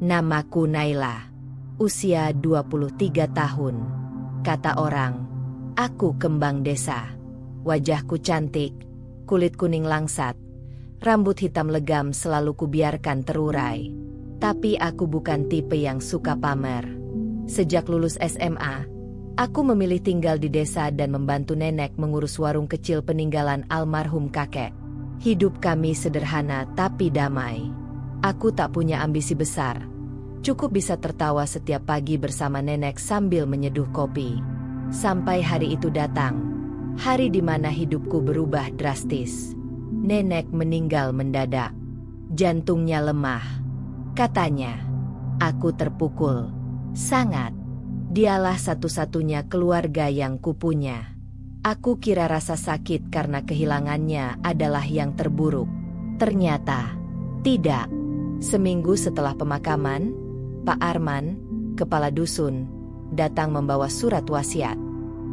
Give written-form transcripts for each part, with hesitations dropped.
Namaku Naila. Usia 23 tahun. Kata orang, aku kembang desa. Wajahku cantik, kulit kuning langsat, rambut hitam legam selalu kubiarkan terurai. Tapi aku bukan tipe yang suka pamer. Sejak lulus SMA, aku memilih tinggal di desa dan membantu nenek mengurus warung kecil peninggalan almarhum kakek. Hidup kami sederhana tapi damai. Aku tak punya ambisi besar. Cukup bisa tertawa setiap pagi bersama nenek sambil menyeduh kopi. Sampai hari itu datang. Hari di mana hidupku berubah drastis. Nenek meninggal mendadak. Jantungnya lemah. Katanya, aku terpukul. Sangat. Dialah satu-satunya keluarga yang kupunya. Aku kira rasa sakit karena kehilangannya adalah yang terburuk. Ternyata, tidak. Seminggu setelah pemakaman, Pak Arman, kepala dusun, datang membawa surat wasiat.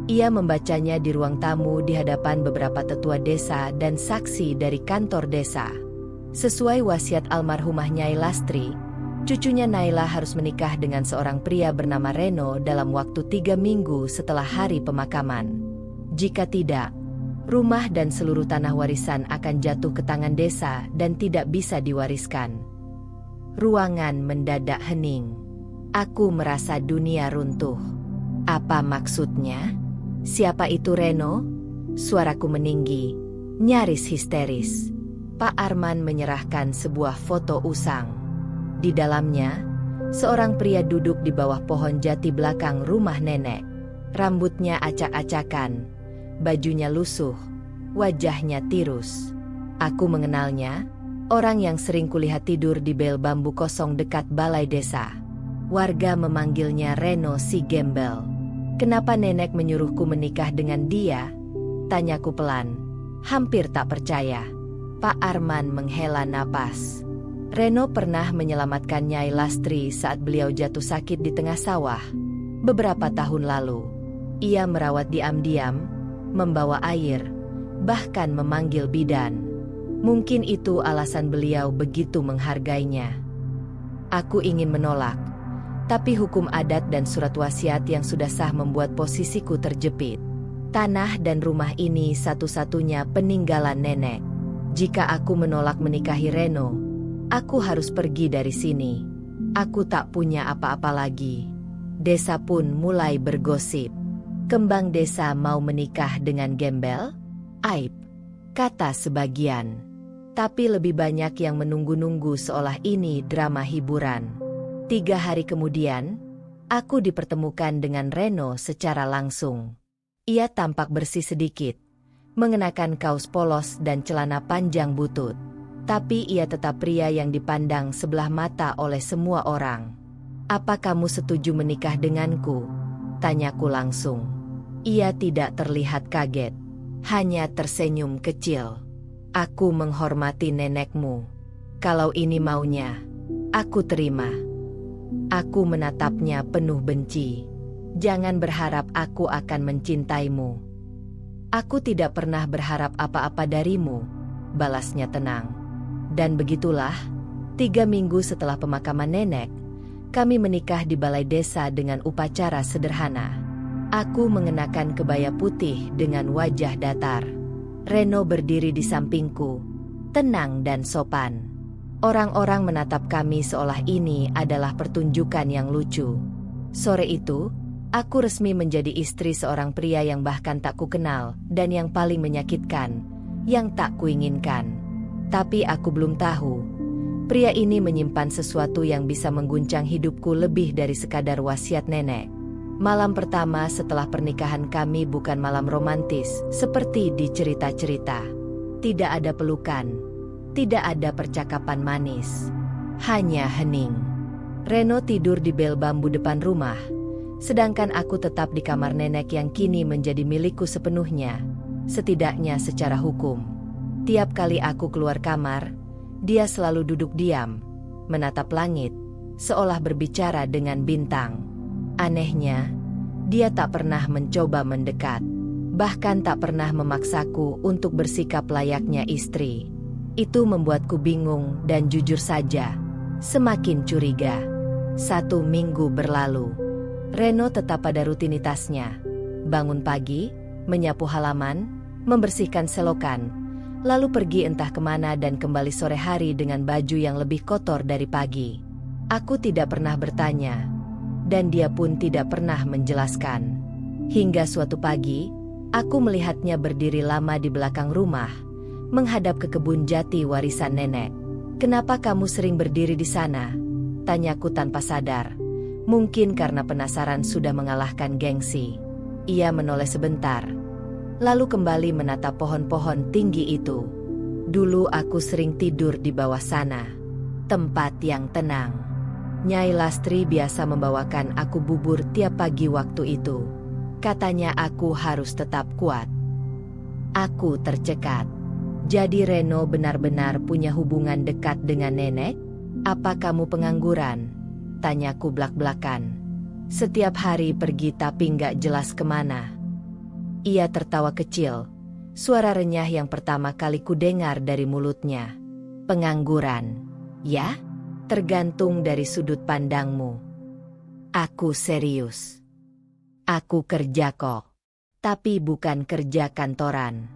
Ia membacanya di ruang tamu di hadapan beberapa tetua desa dan saksi dari kantor desa. Sesuai wasiat almarhumah Nyai Lastri, cucunya Naila harus menikah dengan seorang pria bernama Reno dalam waktu 3 minggu setelah hari pemakaman. Jika tidak, rumah dan seluruh tanah warisan akan jatuh ke tangan desa dan tidak bisa diwariskan. Ruangan mendadak hening. Aku merasa dunia runtuh. Apa maksudnya? Siapa itu Reno? Suaraku meninggi, nyaris histeris. Pak Arman menyerahkan sebuah foto usang. Di dalamnya, seorang pria duduk di bawah pohon jati belakang rumah nenek. Rambutnya acak-acakan, bajunya lusuh, wajahnya tirus. Aku mengenalnya, orang yang sering kulihat tidur di bel bambu kosong dekat balai desa. Warga memanggilnya Reno si Gembel. Kenapa nenek menyuruhku menikah dengan dia? Tanyaku pelan, hampir tak percaya. Pak Arman menghela napas. Reno pernah menyelamatkan Nyai Lastri saat beliau jatuh sakit di tengah sawah. Beberapa tahun lalu, ia merawat diam-diam, membawa air, bahkan memanggil bidan. Mungkin itu alasan beliau begitu menghargainya. Aku ingin menolak, tapi hukum adat dan surat wasiat yang sudah sah membuat posisiku terjepit. Tanah dan rumah ini satu-satunya peninggalan nenek. Jika aku menolak menikahi Reno, aku harus pergi dari sini. Aku tak punya apa-apa lagi. Desa pun mulai bergosip. Kembang desa mau menikah dengan Gembel? Aib, kata sebagian. Tapi lebih banyak yang menunggu-nunggu seolah ini drama hiburan. 3 hari kemudian, aku dipertemukan dengan Reno secara langsung. Ia tampak bersih sedikit, mengenakan kaos polos dan celana panjang butut. Tapi ia tetap pria yang dipandang sebelah mata oleh semua orang. Apa kamu setuju menikah denganku? Tanyaku langsung. Ia tidak terlihat kaget, hanya tersenyum kecil. Aku menghormati nenekmu. Kalau ini maunya, aku terima. Aku menatapnya penuh benci. Jangan berharap aku akan mencintaimu. Aku tidak pernah berharap apa-apa darimu, balasnya tenang. Dan begitulah, 3 minggu setelah pemakaman nenek, kami menikah di balai desa dengan upacara sederhana. Aku mengenakan kebaya putih dengan wajah datar. Reno berdiri di sampingku, tenang dan sopan. Orang-orang menatap kami seolah ini adalah pertunjukan yang lucu. Sore itu, aku resmi menjadi istri seorang pria yang bahkan tak kukenal dan yang paling menyakitkan, yang tak kuinginkan. Tapi aku belum tahu, pria ini menyimpan sesuatu yang bisa mengguncang hidupku lebih dari sekadar wasiat nenek. Malam pertama setelah pernikahan kami bukan malam romantis seperti di cerita-cerita. Tidak ada pelukan, tidak ada percakapan manis, hanya hening. Reno tidur di bel bambu depan rumah, sedangkan aku tetap di kamar nenek yang kini menjadi milikku sepenuhnya, setidaknya secara hukum. Tiap kali aku keluar kamar, dia selalu duduk diam, menatap langit, seolah berbicara dengan bintang. Anehnya, dia tak pernah mencoba mendekat, bahkan tak pernah memaksaku untuk bersikap layaknya istri. Itu membuatku bingung dan jujur saja, semakin curiga. 1 minggu berlalu. Reno tetap pada rutinitasnya. Bangun pagi, menyapu halaman, membersihkan selokan, lalu pergi entah kemana dan kembali sore hari dengan baju yang lebih kotor dari pagi. Aku tidak pernah bertanya, dan dia pun tidak pernah menjelaskan. Hingga suatu pagi, aku melihatnya berdiri lama di belakang rumah, menghadap ke kebun jati warisan nenek. "Kenapa kamu sering berdiri di sana?" tanyaku tanpa sadar. Mungkin karena penasaran sudah mengalahkan gengsi. Ia menoleh sebentar, lalu kembali menatap pohon-pohon tinggi itu. "Dulu aku sering tidur di bawah sana, tempat yang tenang. Nyai Lastri biasa membawakan aku bubur tiap pagi waktu itu. Katanya aku harus tetap kuat." Aku tercekat. Jadi Reno benar-benar punya hubungan dekat dengan nenek? "Apa kamu pengangguran?" tanyaku blak-blakan. "Setiap hari pergi tapi nggak jelas kemana." Ia tertawa kecil, suara renyah yang pertama kali kudengar dari mulutnya. "Pengangguran, ya? Tergantung dari sudut pandangmu." Aku serius. "Aku kerja kok. Tapi bukan kerja kantoran.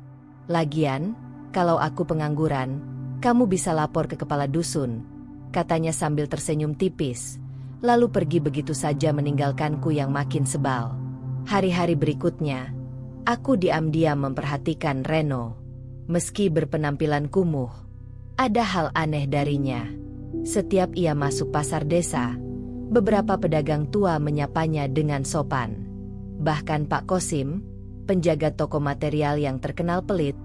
Lagian, kalau aku pengangguran, kamu bisa lapor ke kepala dusun," katanya sambil tersenyum tipis, lalu pergi begitu saja meninggalkanku yang makin sebal. Hari-hari berikutnya, aku diam-diam memperhatikan Reno. Meski berpenampilan kumuh, ada hal aneh darinya. Setiap ia masuk pasar desa, beberapa pedagang tua menyapanya dengan sopan. Bahkan Pak Kosim, penjaga toko material yang terkenal pelit,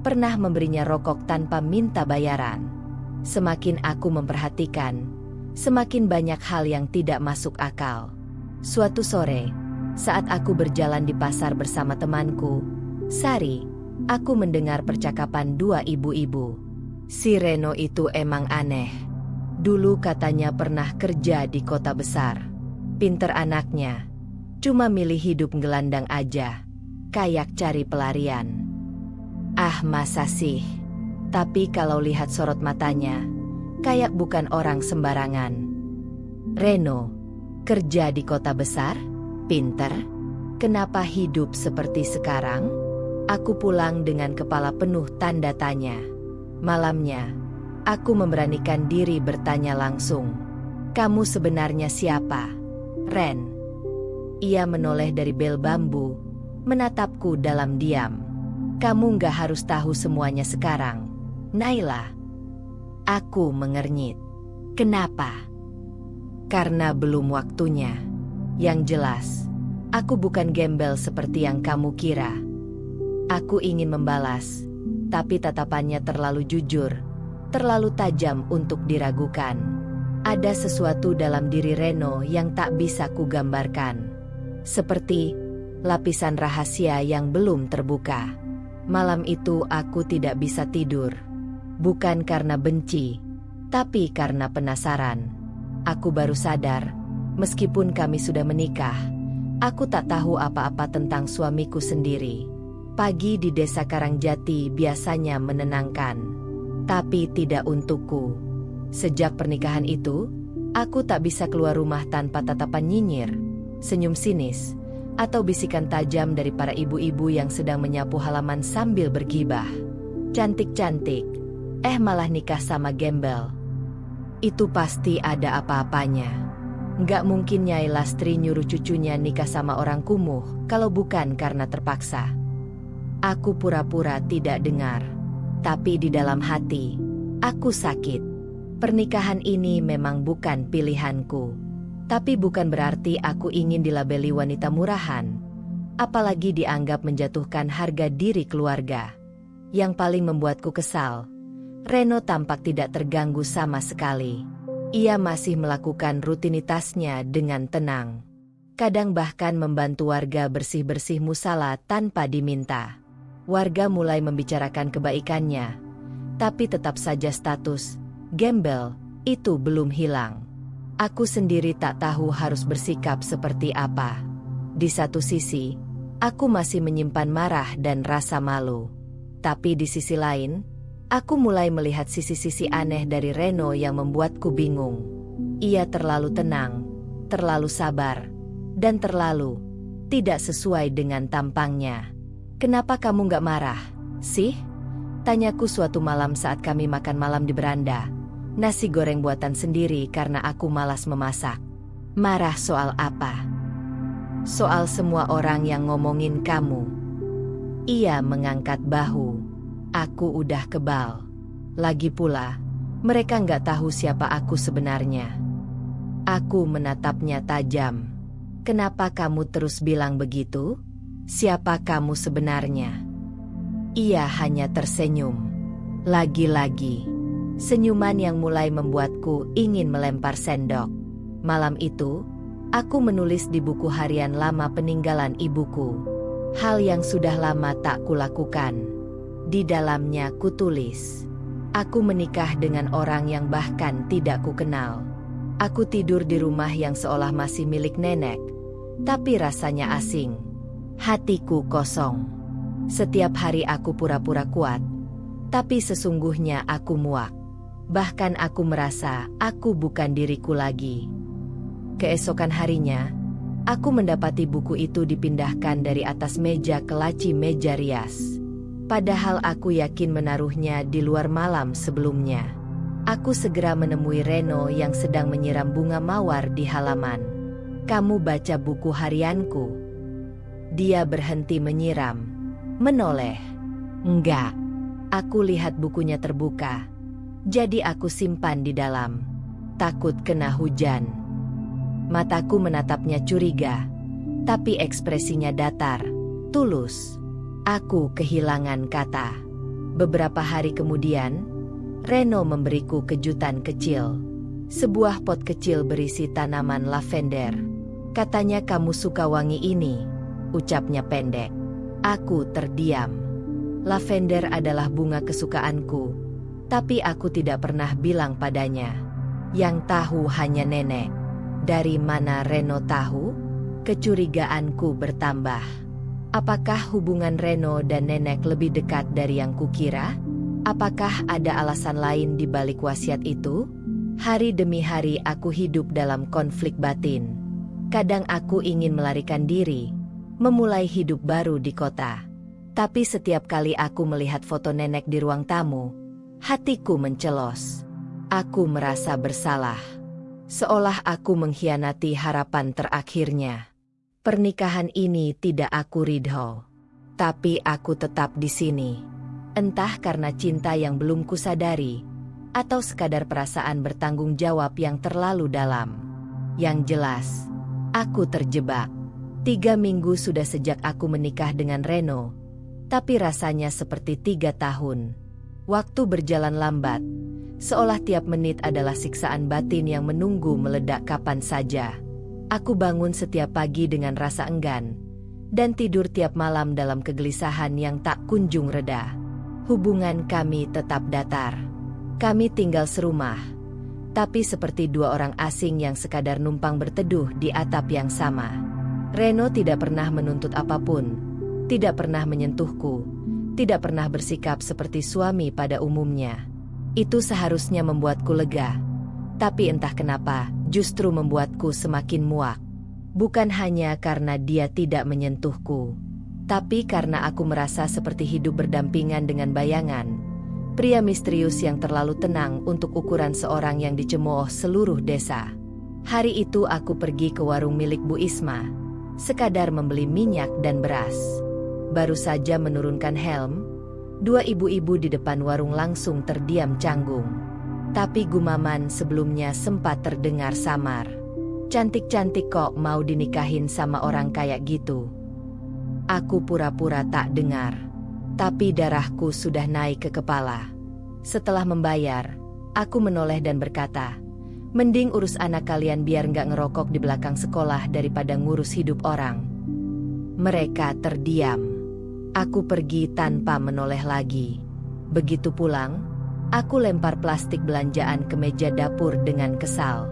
pernah memberinya rokok tanpa minta bayaran. Semakin aku memperhatikan, semakin banyak hal yang tidak masuk akal. Suatu sore, saat aku berjalan di pasar bersama temanku, Sari, aku mendengar percakapan dua ibu-ibu. "Si Reno itu emang aneh. Dulu katanya pernah kerja di kota besar. Pinter anaknya, cuma milih hidup gelandang aja, kayak cari pelarian." "Ah, masa sih? Tapi kalau lihat sorot matanya, kayak bukan orang sembarangan." "Reno, kerja di kota besar? Pinter? Kenapa hidup seperti sekarang?" Aku pulang dengan kepala penuh tanda tanya. Malamnya, aku memberanikan diri bertanya langsung, "Kamu sebenarnya siapa, Ren?" Ia menoleh dari bel bambu, menatapku dalam diam. "Kamu nggak harus tahu semuanya sekarang, Naila." Aku mengernyit. "Kenapa?" "Karena belum waktunya. Yang jelas, aku bukan gembel seperti yang kamu kira." Aku ingin membalas, tapi tatapannya terlalu jujur, terlalu tajam untuk diragukan. Ada sesuatu dalam diri Reno yang tak bisa kugambarkan. Seperti lapisan rahasia yang belum terbuka. Malam itu aku tidak bisa tidur. Bukan karena benci, tapi karena penasaran. Aku baru sadar, meskipun kami sudah menikah, aku tak tahu apa-apa tentang suamiku sendiri. Pagi di desa Karangjati biasanya menenangkan, tapi tidak untukku. Sejak pernikahan itu, aku tak bisa keluar rumah tanpa tatapan nyinyir, senyum sinis, atau bisikan tajam dari para ibu-ibu yang sedang menyapu halaman sambil bergibah. "Cantik-cantik, malah nikah sama gembel. Itu pasti ada apa-apanya. Nggak mungkin Nyai Lastri nyuruh cucunya nikah sama orang kumuh kalau bukan karena terpaksa." Aku pura-pura tidak dengar, tapi di dalam hati, aku sakit. Pernikahan ini memang bukan pilihanku. Tapi bukan berarti aku ingin dilabeli wanita murahan, apalagi dianggap menjatuhkan harga diri keluarga. Yang paling membuatku kesal, Reno tampak tidak terganggu sama sekali. Ia masih melakukan rutinitasnya dengan tenang. Kadang bahkan membantu warga bersih-bersih musala tanpa diminta. Warga mulai membicarakan kebaikannya, tapi tetap saja status gembel itu belum hilang. Aku sendiri tak tahu harus bersikap seperti apa. Di satu sisi, aku masih menyimpan marah dan rasa malu. Tapi di sisi lain, aku mulai melihat sisi-sisi aneh dari Reno yang membuatku bingung. Ia terlalu tenang, terlalu sabar, dan terlalu tidak sesuai dengan tampangnya. "Kenapa kamu gak marah, sih?" tanyaku suatu malam saat kami makan malam di beranda. Nasi goreng buatan sendiri karena aku malas memasak. "Marah soal apa?" "Soal semua orang yang ngomongin kamu." Ia mengangkat bahu. "Aku udah kebal. Lagi pula, mereka nggak tahu siapa aku sebenarnya." Aku menatapnya tajam. "Kenapa kamu terus bilang begitu? Siapa kamu sebenarnya?" Ia hanya tersenyum. Lagi-lagi, senyuman yang mulai membuatku ingin melempar sendok. Malam itu, aku menulis di buku harian lama peninggalan ibuku. Hal yang sudah lama tak kulakukan. Di dalamnya kutulis, aku menikah dengan orang yang bahkan tidak kukenal. Aku tidur di rumah yang seolah masih milik nenek, tapi rasanya asing. Hatiku kosong. Setiap hari aku pura-pura kuat, tapi sesungguhnya aku muak. Bahkan aku merasa aku bukan diriku lagi. Keesokan harinya, aku mendapati buku itu dipindahkan dari atas meja ke laci meja rias. Padahal aku yakin menaruhnya di luar malam sebelumnya. Aku segera menemui Reno yang sedang menyiram bunga mawar di halaman. "Kamu baca buku harianku?" Dia berhenti menyiram. Menoleh. "Enggak." Aku lihat bukunya terbuka. Jadi aku simpan di dalam. Takut kena hujan. Mataku menatapnya curiga. Tapi ekspresinya datar, tulus. Aku kehilangan kata. Beberapa hari kemudian, Reno memberiku kejutan kecil. Sebuah pot kecil berisi tanaman lavender. "Katanya kamu suka wangi ini," ucapnya pendek. Aku terdiam. Lavender adalah bunga kesukaanku, tapi aku tidak pernah bilang padanya. Yang tahu hanya nenek. Dari mana Reno tahu? Kecurigaanku bertambah. Apakah hubungan Reno dan nenek lebih dekat dari yang kukira? Apakah ada alasan lain di balik wasiat itu? Hari demi hari aku hidup dalam konflik batin. Kadang aku ingin melarikan diri, memulai hidup baru di kota. Tapi setiap kali aku melihat foto nenek di ruang tamu, hatiku mencelos. Aku merasa bersalah. Seolah aku mengkhianati harapan terakhirnya. Pernikahan ini tidak aku ridho. Tapi aku tetap di sini. Entah karena cinta yang belum kusadari, atau sekadar perasaan bertanggung jawab yang terlalu dalam. Yang jelas, aku terjebak. 3 minggu sudah sejak aku menikah dengan Reno, tapi rasanya seperti 3 tahun. Waktu berjalan lambat, seolah tiap menit adalah siksaan batin yang menunggu meledak kapan saja. Aku bangun setiap pagi dengan rasa enggan, dan tidur tiap malam dalam kegelisahan yang tak kunjung reda. Hubungan kami tetap datar. Kami tinggal serumah, tapi seperti 2 orang asing yang sekadar numpang berteduh di atap yang sama. Reno tidak pernah menuntut apapun, tidak pernah menyentuhku, tidak pernah bersikap seperti suami pada umumnya. Itu seharusnya membuatku lega, tapi entah kenapa justru membuatku semakin muak. Bukan hanya karena dia tidak menyentuhku, tapi karena aku merasa seperti hidup berdampingan dengan bayangan pria misterius yang terlalu tenang untuk ukuran seorang yang dicemooh seluruh desa. Hari itu aku pergi ke warung milik Bu Isma, sekadar membeli minyak dan beras. Baru saja menurunkan helm, 2 ibu-ibu di depan warung langsung terdiam canggung. Tapi gumaman sebelumnya sempat terdengar samar. "Cantik-cantik kok mau dinikahin sama orang kayak gitu?" Aku pura-pura tak dengar, tapi darahku sudah naik ke kepala. Setelah membayar, aku menoleh dan berkata, "Mending urus anak kalian biar nggak ngerokok di belakang sekolah daripada ngurus hidup orang." Mereka terdiam. Aku pergi tanpa menoleh lagi. Begitu pulang, aku lempar plastik belanjaan ke meja dapur dengan kesal.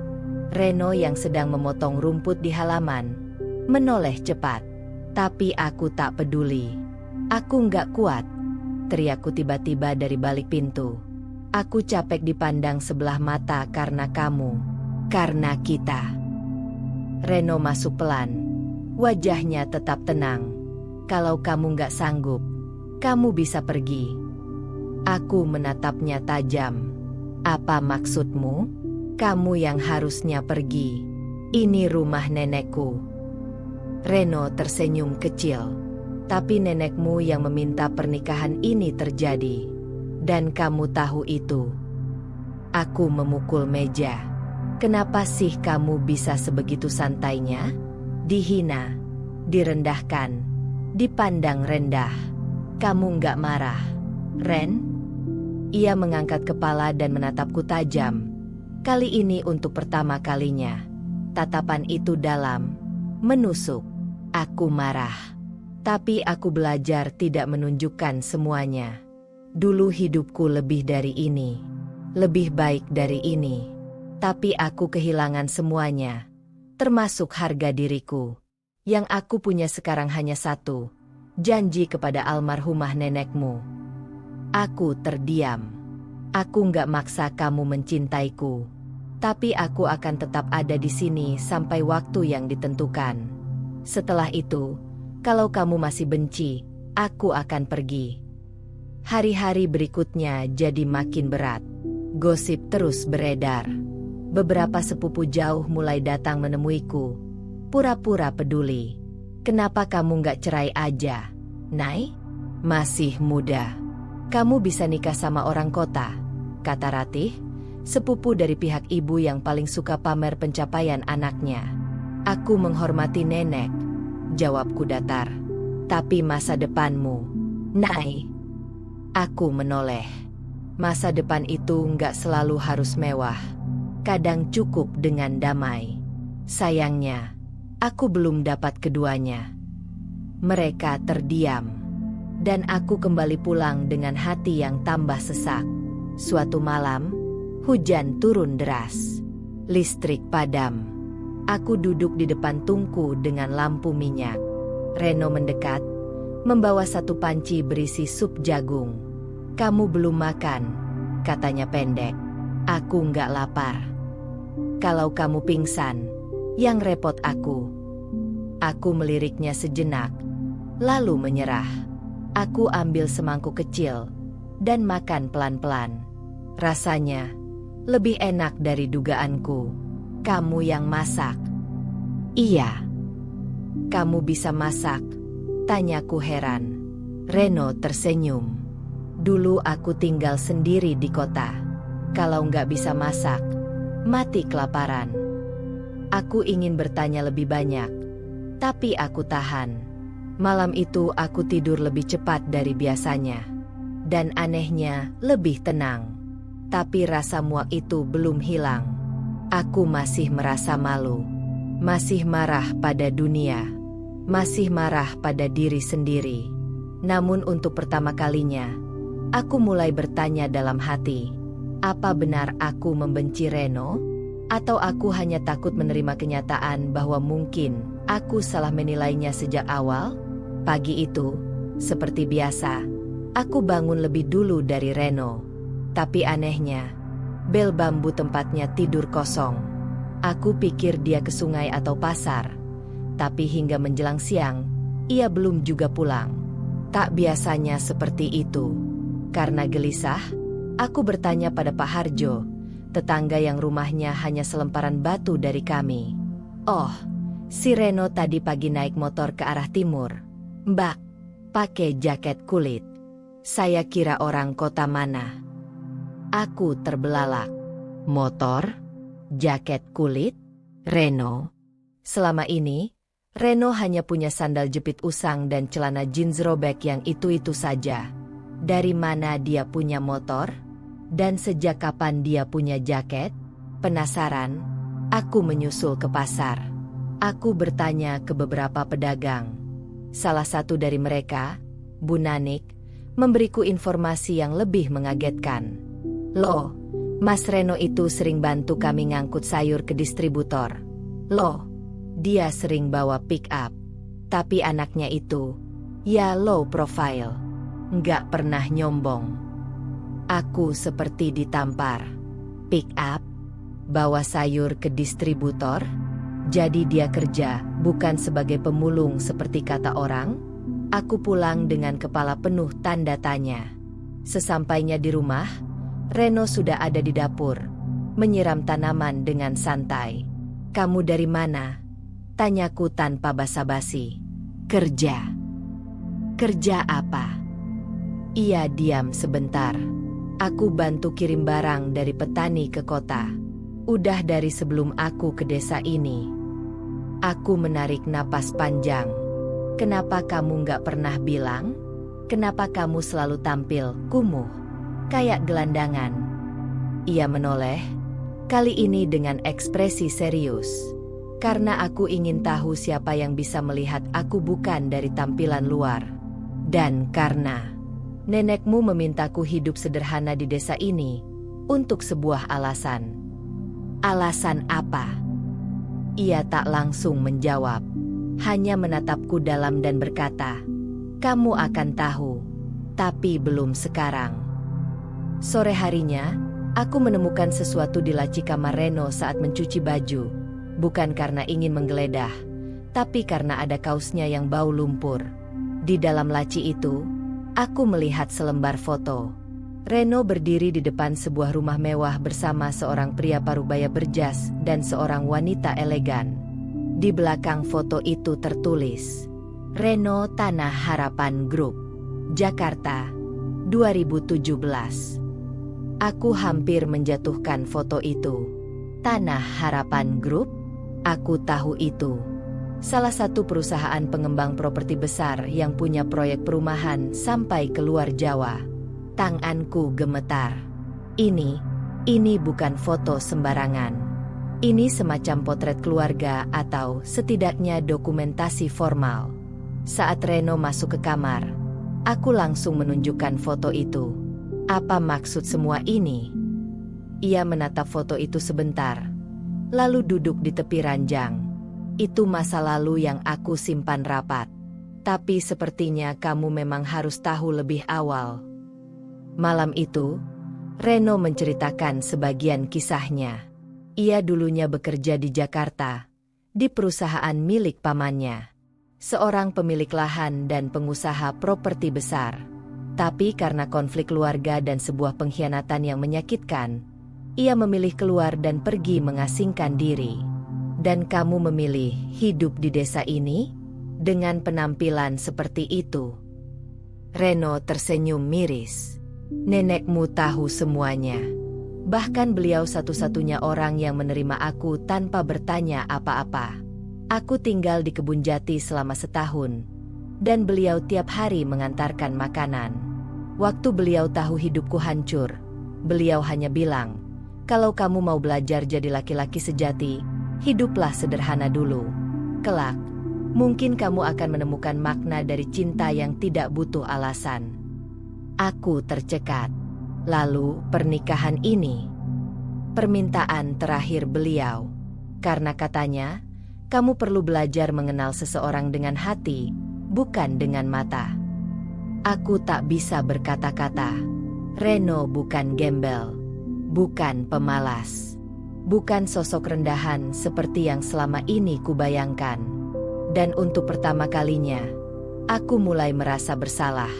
Reno yang sedang memotong rumput di halaman menoleh cepat. Tapi aku tak peduli. "Aku nggak kuat," teriakku tiba-tiba dari balik pintu. "Aku capek dipandang sebelah mata karena kamu." Karena kita. Reno masuk pelan. Wajahnya tetap tenang. Kalau kamu nggak sanggup, kamu bisa pergi. Aku menatapnya tajam. Apa maksudmu? Kamu yang harusnya pergi. Ini rumah nenekku. Reno tersenyum kecil. Tapi nenekmu yang meminta pernikahan ini terjadi. Dan kamu tahu itu. Aku memukul meja. Kenapa sih kamu bisa sebegitu santainya? Dihina, direndahkan, dipandang rendah. Kamu nggak marah, Ren? Ia mengangkat kepala dan menatapku tajam. Kali ini untuk pertama kalinya. Tatapan itu dalam, menusuk. Aku marah. Tapi aku belajar tidak menunjukkan semuanya. Dulu hidupku lebih dari ini. Lebih baik dari ini. Tapi aku kehilangan semuanya. Termasuk harga diriku. Yang aku punya sekarang hanya satu. Janji kepada almarhumah nenekmu. Aku terdiam. Aku nggak maksa kamu mencintaiku. Tapi aku akan tetap ada di sini sampai waktu yang ditentukan. Setelah itu, kalau kamu masih benci, aku akan pergi. Hari-hari berikutnya jadi makin berat. Gosip terus beredar. Beberapa sepupu jauh mulai datang menemuiku. Pura-pura peduli. Kenapa kamu nggak cerai aja, Nay? Masih muda. Kamu bisa nikah sama orang kota, kata Ratih, sepupu dari pihak ibu yang paling suka pamer pencapaian anaknya. Aku menghormati nenek, jawabku datar. Tapi masa depanmu, Nay? Aku menoleh. Masa depan itu nggak selalu harus mewah. Kadang cukup dengan damai. Sayangnya, aku belum dapat keduanya. Mereka terdiam. Dan aku kembali pulang dengan hati yang tambah sesak. Suatu malam, hujan turun deras. Listrik padam. Aku duduk di depan tungku dengan lampu minyak. Reno mendekat, membawa satu panci berisi sup jagung. Kamu belum makan, katanya pendek. Aku nggak lapar. Kalau kamu pingsan, yang repot aku. Aku meliriknya sejenak, lalu menyerah. Aku ambil semangkuk kecil dan makan pelan-pelan. Rasanya lebih enak dari dugaanku. Kamu yang masak? Iya. Kamu bisa masak? Tanyaku heran. Reno tersenyum. Dulu aku tinggal sendiri di kota. Kalau nggak bisa masak, mati kelaparan. Aku ingin bertanya lebih banyak, tapi aku tahan. Malam itu aku tidur lebih cepat dari biasanya. Dan anehnya lebih tenang. Tapi rasa muak itu belum hilang. Aku masih merasa malu. Masih marah pada dunia. Masih marah pada diri sendiri. Namun untuk pertama kalinya, aku mulai bertanya dalam hati. Apa benar aku membenci Reno? Atau aku hanya takut menerima kenyataan bahwa mungkin aku salah menilainya sejak awal? Pagi itu, seperti biasa, aku bangun lebih dulu dari Reno. Tapi anehnya, bel bambu tempatnya tidur kosong. Aku pikir dia ke sungai atau pasar. Tapi hingga menjelang siang, ia belum juga pulang. Tak biasanya seperti itu. Karena gelisah, aku bertanya pada Pak Harjo, tetangga yang rumahnya hanya selemparan batu dari kami. Oh, si Reno tadi pagi naik motor ke arah timur. Mbak, pakai jaket kulit. Saya kira orang kota mana. Aku terbelalak. Motor? Jaket kulit? Reno? Selama ini, Reno hanya punya sandal jepit usang dan celana jeans robek yang itu-itu saja. Dari mana dia punya motor? Dan sejak kapan dia punya jaket? Penasaran, aku menyusul ke pasar. Aku bertanya ke beberapa pedagang. Salah satu dari mereka, Bu Nanik, memberiku informasi yang lebih mengagetkan. Loh, Mas Reno itu sering bantu kami ngangkut sayur ke distributor. Loh, dia sering bawa pick up. Tapi anaknya itu, ya low profile. Nggak pernah nyombong. Aku seperti ditampar. Pick up? Bawa sayur ke distributor? Jadi dia kerja, bukan sebagai pemulung seperti kata orang? Aku pulang dengan kepala penuh tanda tanya. Sesampainya di rumah, Reno sudah ada di dapur, menyiram tanaman dengan santai. "Kamu dari mana?" tanyaku tanpa basa-basi. "Kerja." "Kerja apa?" Ia diam sebentar. "Aku bantu kirim barang dari petani ke kota. Udah dari sebelum aku ke desa ini." Aku menarik napas panjang. "Kenapa kamu nggak pernah bilang? Kenapa kamu selalu tampil kumuh, kayak gelandangan?" Ia menoleh, kali ini dengan ekspresi serius. "Karena aku ingin tahu siapa yang bisa melihat aku bukan dari tampilan luar. Dan karena nenekmu memintaku hidup sederhana di desa ini, untuk sebuah alasan." "Alasan apa?" Ia tak langsung menjawab, hanya menatapku dalam dan berkata, "Kamu akan tahu, tapi belum sekarang." Sore harinya, aku menemukan sesuatu di laci kamar Reno saat mencuci baju, bukan karena ingin menggeledah, tapi karena ada kaosnya yang bau lumpur. Di dalam laci itu, aku melihat selembar foto. Reno berdiri di depan sebuah rumah mewah bersama seorang pria parubaya berjas dan seorang wanita elegan. Di belakang foto itu tertulis, "Reno Tanah Harapan Group, Jakarta, 2017." Aku hampir menjatuhkan foto itu. Tanah Harapan Group? Aku tahu itu. Salah satu perusahaan pengembang properti besar yang punya proyek perumahan sampai ke luar Jawa. Tanganku gemetar. Ini bukan foto sembarangan. Ini semacam potret keluarga atau setidaknya dokumentasi formal. Saat Reno masuk ke kamar, aku langsung menunjukkan foto itu. "Apa maksud semua ini?" Ia menatap foto itu sebentar, lalu duduk di tepi ranjang. "Itu masa lalu yang aku simpan rapat. Tapi sepertinya kamu memang harus tahu lebih awal." Malam itu, Reno menceritakan sebagian kisahnya. Ia dulunya bekerja di Jakarta, di perusahaan milik pamannya. Seorang pemilik lahan dan pengusaha properti besar. Tapi karena konflik keluarga dan sebuah pengkhianatan yang menyakitkan, ia memilih keluar dan pergi mengasingkan diri. "Dan kamu memilih hidup di desa ini? Dengan penampilan seperti itu?" Reno tersenyum miris. "Nenekmu tahu semuanya. Bahkan beliau satu-satunya orang yang menerima aku tanpa bertanya apa-apa. Aku tinggal di kebun jati selama setahun, dan beliau tiap hari mengantarkan makanan. Waktu beliau tahu hidupku hancur, beliau hanya bilang, 'Kalau kamu mau belajar jadi laki-laki sejati, hiduplah sederhana dulu. Kelak, mungkin kamu akan menemukan makna dari cinta yang tidak butuh alasan.'" Aku tercekat. Lalu pernikahan ini? Permintaan terakhir beliau. Karena katanya, kamu perlu belajar mengenal seseorang dengan hati, bukan dengan mata. Aku tak bisa berkata-kata. Reno bukan gembel, bukan pemalas, bukan sosok rendahan seperti yang selama ini kubayangkan. Dan untuk pertama kalinya, aku mulai merasa bersalah.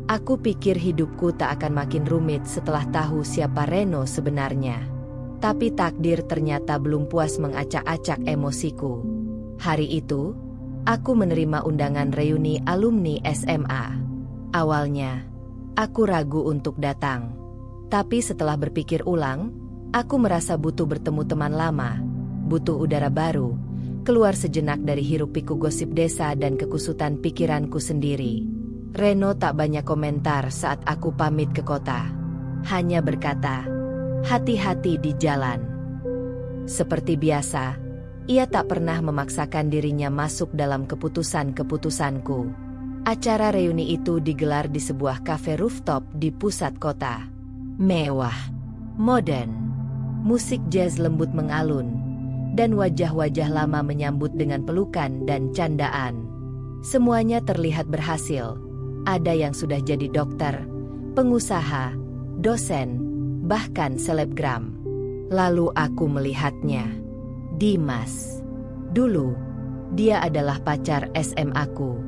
Aku pikir hidupku tak akan makin rumit setelah tahu siapa Reno sebenarnya. Tapi takdir ternyata belum puas mengacak-acak emosiku. Hari itu, aku menerima undangan reuni alumni SMA. Awalnya, aku ragu untuk datang. Tapi setelah berpikir ulang, aku merasa butuh bertemu teman lama, butuh udara baru, keluar sejenak dari hiruk-pikuk gosip desa dan kekusutan pikiranku sendiri. Reno tak banyak komentar saat aku pamit ke kota. Hanya berkata, "Hati-hati di jalan." Seperti biasa, ia tak pernah memaksakan dirinya masuk dalam keputusan-keputusanku. Acara reuni itu digelar di sebuah kafe rooftop di pusat kota. Mewah, modern, musik jazz lembut mengalun, dan wajah-wajah lama menyambut dengan pelukan dan candaan. Semuanya terlihat berhasil. Ada yang sudah jadi dokter, pengusaha, dosen, bahkan selebgram. Lalu aku melihatnya. Dimas. Dulu, dia adalah pacar SMA-ku.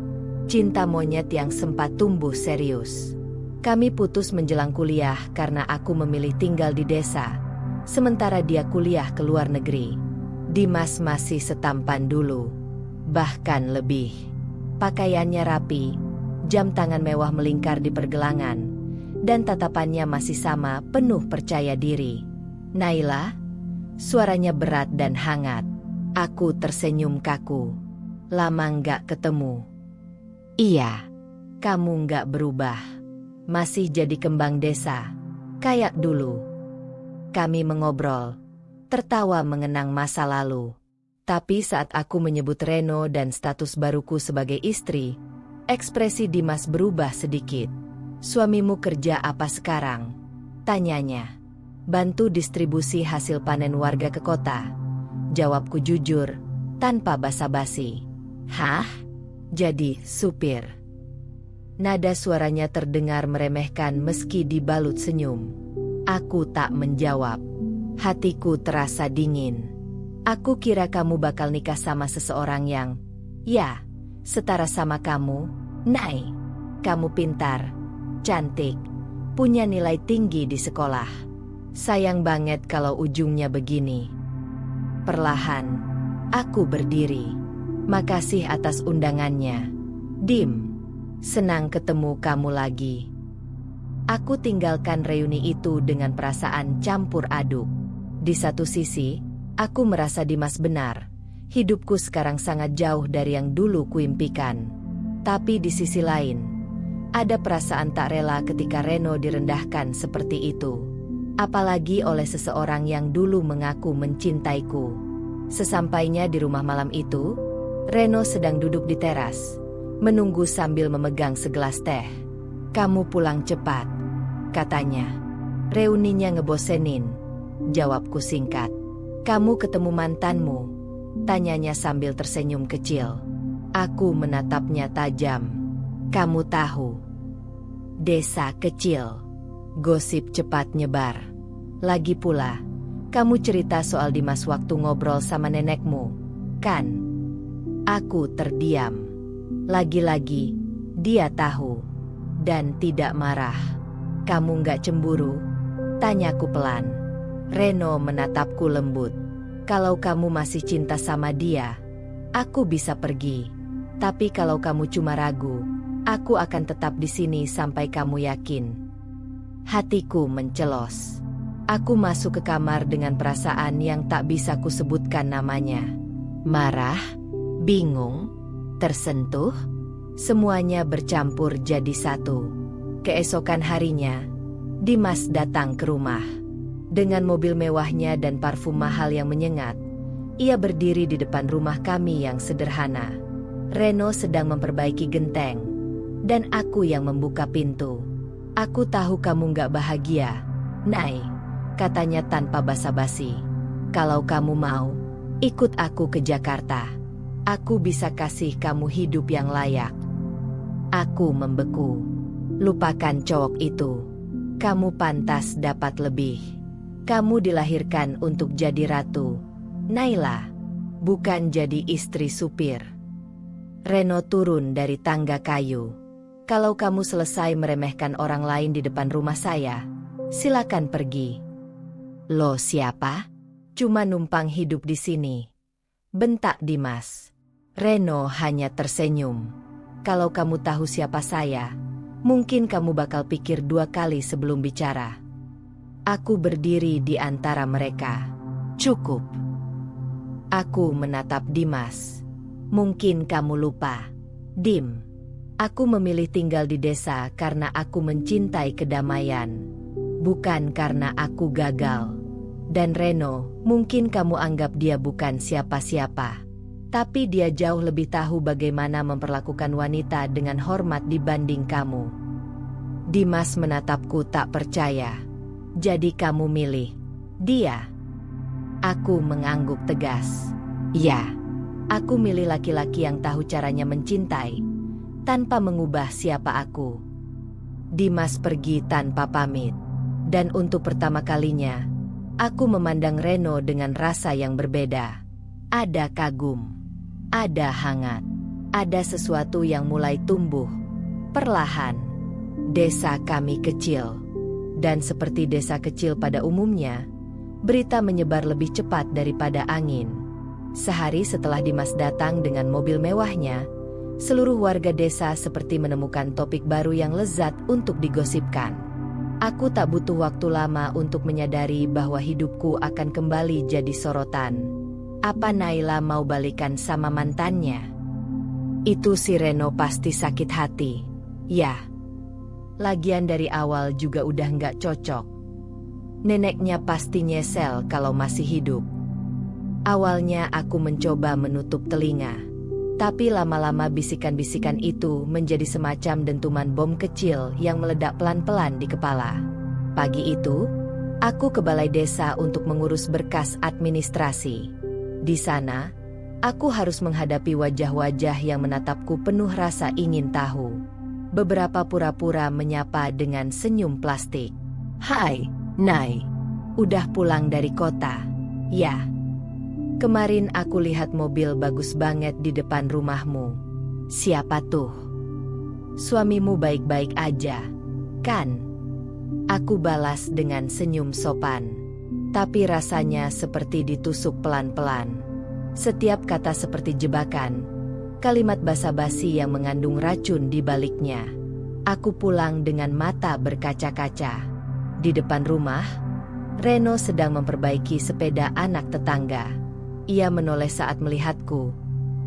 Cinta monyet yang sempat tumbuh serius. Kami putus menjelang kuliah karena aku memilih tinggal di desa, sementara dia kuliah ke luar negeri. Dimas masih setampan dulu, bahkan lebih. Pakaiannya rapi, jam tangan mewah melingkar di pergelangan, dan tatapannya masih sama, penuh percaya diri. "Naila?" Suaranya berat dan hangat. Aku tersenyum kaku. "Lama nggak ketemu." "Iya, kamu nggak berubah. Masih jadi kembang desa, kayak dulu." Kami mengobrol, tertawa mengenang masa lalu. Tapi saat aku menyebut Reno dan status baruku sebagai istri, ekspresi Dimas berubah sedikit. "Suamimu kerja apa sekarang?" tanyanya. "Bantu distribusi hasil panen warga ke kota," jawabku jujur, tanpa basa-basi. "Hah? Jadi supir?" Nada suaranya terdengar meremehkan meski dibalut senyum. Aku tak menjawab. Hatiku terasa dingin. "Aku kira kamu bakal nikah sama seseorang yang, ya, setara sama kamu, Nay. Kamu pintar, cantik, punya nilai tinggi di sekolah. Sayang banget kalau ujungnya begini." Perlahan, aku berdiri. "Makasih atas undangannya, Dim. Senang ketemu kamu lagi." Aku tinggalkan reuni itu dengan perasaan campur aduk. Di satu sisi, aku merasa Dimas benar. Hidupku sekarang sangat jauh dari yang dulu kuimpikan. Tapi di sisi lain, ada perasaan tak rela ketika Reno direndahkan seperti itu. Apalagi oleh seseorang yang dulu mengaku mencintaiku. Sesampainya di rumah malam itu, Reno sedang duduk di teras, menunggu sambil memegang segelas teh. "Kamu pulang cepat," katanya. "Reuninya ngebosenin," jawabku singkat. "Kamu ketemu mantanmu?" tanyanya sambil tersenyum kecil. Aku menatapnya tajam. "Kamu tahu, desa kecil, gosip cepat nyebar. Lagi pula, kamu cerita soal Dimas waktu ngobrol sama nenekmu, kan?" Aku terdiam. Lagi-lagi, dia tahu. Dan tidak marah. "Kamu nggak cemburu?" tanyaku pelan. Reno menatapku lembut. "Kalau kamu masih cinta sama dia, aku bisa pergi. Tapi kalau kamu cuma ragu, aku akan tetap di sini sampai kamu yakin." Hatiku mencelos. Aku masuk ke kamar dengan perasaan yang tak bisa kusebutkan namanya. Marah, bingung, tersentuh, semuanya bercampur jadi satu. Keesokan harinya, Dimas datang ke rumah. Dengan mobil mewahnya dan parfum mahal yang menyengat, ia berdiri di depan rumah kami yang sederhana. Reno sedang memperbaiki genteng, dan aku yang membuka pintu. "Aku tahu kamu gak bahagia, Nay," katanya tanpa basa-basi. "Kalau kamu mau, ikut aku ke Jakarta. Aku bisa kasih kamu hidup yang layak." Aku membeku. "Lupakan cowok itu. Kamu pantas dapat lebih. Kamu dilahirkan untuk jadi ratu, Naila, bukan jadi istri supir." Reno turun dari tangga kayu. "Kalau kamu selesai meremehkan orang lain di depan rumah saya, silakan pergi." "Lo siapa? Cuma numpang hidup di sini," bentak Dimas. Reno hanya tersenyum. "Kalau kamu tahu siapa saya, mungkin kamu bakal pikir dua kali sebelum bicara." Aku berdiri di antara mereka. "Cukup." Aku menatap Dimas. "Mungkin kamu lupa, Dim. Aku memilih tinggal di desa karena aku mencintai kedamaian, bukan karena aku gagal. Dan Reno, mungkin kamu anggap dia bukan siapa-siapa, tapi dia jauh lebih tahu bagaimana memperlakukan wanita dengan hormat dibanding kamu." Dimas menatapku tak percaya. "Jadi kamu milih dia?" Aku mengangguk tegas. "Ya, aku milih laki-laki yang tahu caranya mencintai, tanpa mengubah siapa aku." Dimas pergi tanpa pamit. Dan untuk pertama kalinya, Aku memandang Reno dengan rasa yang berbeda. Ada kagum, ada hangat, ada sesuatu yang mulai tumbuh perlahan. Desa kami kecil, dan seperti desa kecil pada umumnya, berita menyebar lebih cepat daripada angin. Sehari setelah Dimas datang dengan mobil mewahnya, seluruh warga desa seperti menemukan topik baru yang lezat untuk digosipkan. Aku tak butuh waktu lama untuk menyadari bahwa hidupku akan kembali jadi sorotan. Apa Naila mau balikan sama mantannya? Itu si Reno pasti sakit hati. Ya. Lagian dari awal juga udah nggak cocok. Neneknya pasti nyesel kalau masih hidup. Awalnya aku mencoba menutup telinga. Tapi lama-lama bisikan-bisikan itu menjadi semacam dentuman bom kecil yang meledak pelan-pelan di kepala. Pagi itu, aku ke balai desa untuk mengurus berkas administrasi. Di sana, aku harus menghadapi wajah-wajah yang menatapku penuh rasa ingin tahu. Beberapa pura-pura menyapa dengan senyum plastik. "Hai, Nai. Udah pulang dari kota?" "Ya. Kemarin aku lihat mobil bagus banget di depan rumahmu." "Siapa tuh?" "Suamimu baik-baik aja, kan?" Aku balas dengan senyum sopan. Tapi rasanya seperti ditusuk pelan-pelan. Setiap kata seperti jebakan, kalimat basa-basi yang mengandung racun di baliknya. Aku pulang dengan mata berkaca-kaca. Di depan rumah, Reno sedang memperbaiki sepeda anak tetangga. Ia menoleh saat melihatku,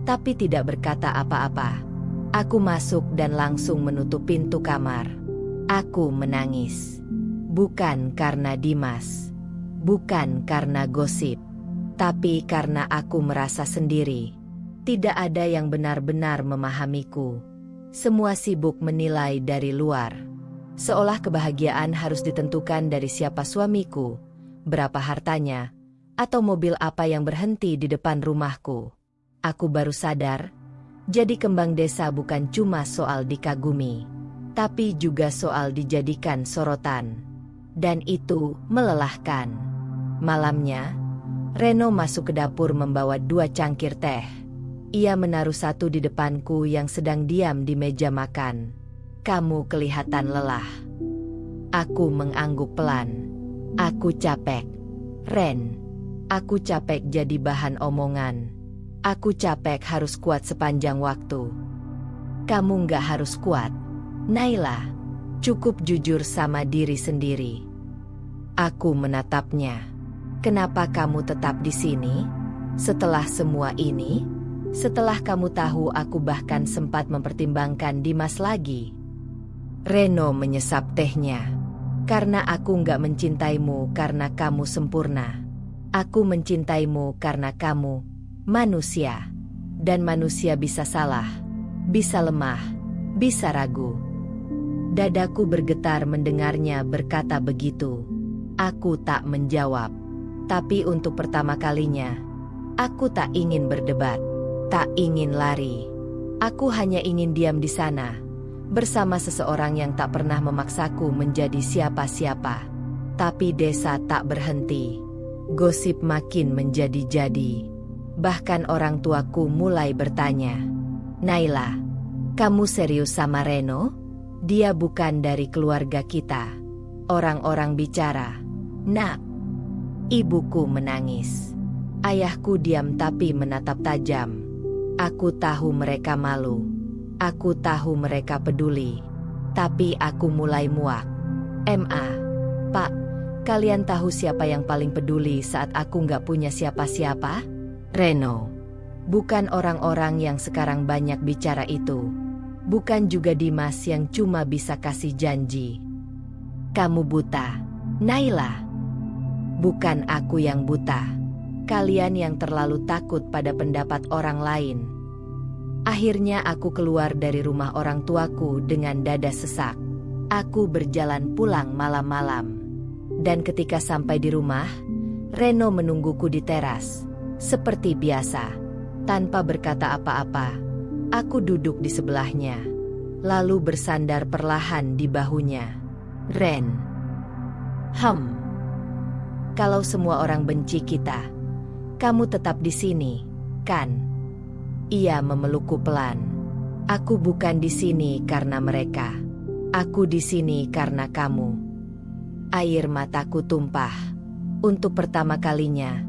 tapi tidak berkata apa-apa. Aku masuk dan langsung menutup pintu kamar. Aku menangis. Bukan karena Dimas, bukan karena gosip, tapi karena aku merasa sendiri. Tidak ada yang benar-benar memahamiku. Semua sibuk menilai dari luar. Seolah kebahagiaan harus ditentukan dari siapa suamiku, berapa hartanya, atau mobil apa yang berhenti di depan rumahku. Aku baru sadar, jadi kembang desa bukan cuma soal dikagumi, tapi juga soal dijadikan sorotan. Dan itu melelahkan. Malamnya, Reno masuk ke dapur membawa 2 cangkir teh. Ia menaruh satu di depanku yang sedang diam di meja makan. "Kamu kelihatan lelah." Aku mengangguk pelan. "Aku capek, Ren. Aku capek jadi bahan omongan. Aku capek harus kuat sepanjang waktu." "Kamu nggak harus kuat, Naila. Cukup jujur sama diri sendiri." Aku menatapnya. "Kenapa kamu tetap di sini? Setelah semua ini? Setelah kamu tahu aku bahkan sempat mempertimbangkan Dimas lagi?" Reno menyesap tehnya. "Karena aku nggak mencintaimu karena kamu sempurna. Aku mencintaimu karena kamu manusia. Dan manusia bisa salah, bisa lemah, bisa ragu." Dadaku bergetar mendengarnya berkata begitu. Aku tak menjawab. Tapi untuk pertama kalinya, aku tak ingin berdebat, tak ingin lari. Aku hanya ingin diam di sana, bersama seseorang yang tak pernah memaksaku menjadi siapa-siapa. Tapi desa tak berhenti. Gosip makin menjadi-jadi. Bahkan orang tuaku mulai bertanya, "Naila, kamu serius sama Reno? Dia bukan dari keluarga kita." Orang-orang bicara. "Nak." Ibuku menangis. Ayahku diam tapi menatap tajam. Aku tahu mereka malu. Aku tahu mereka peduli. Tapi aku mulai muak. Pak, kalian tahu siapa yang paling peduli saat aku nggak punya siapa-siapa?" "Reno. Bukan orang-orang yang sekarang banyak bicara itu. Bukan juga Dimas yang cuma bisa kasih janji." "Kamu buta, Naila." "Bukan aku yang buta. Kalian yang terlalu takut pada pendapat orang lain." Akhirnya aku keluar dari rumah orang tuaku dengan dada sesak. Aku berjalan pulang malam-malam. Dan ketika sampai di rumah, Reno menungguku di teras. Seperti biasa, tanpa berkata apa-apa, aku duduk di sebelahnya, lalu bersandar perlahan di bahunya. "Ren." Kalau semua orang benci kita, kamu tetap di sini, kan? Ia memelukku pelan. Aku bukan di sini karena mereka. Aku di sini karena kamu. Air mataku tumpah. Untuk pertama kalinya,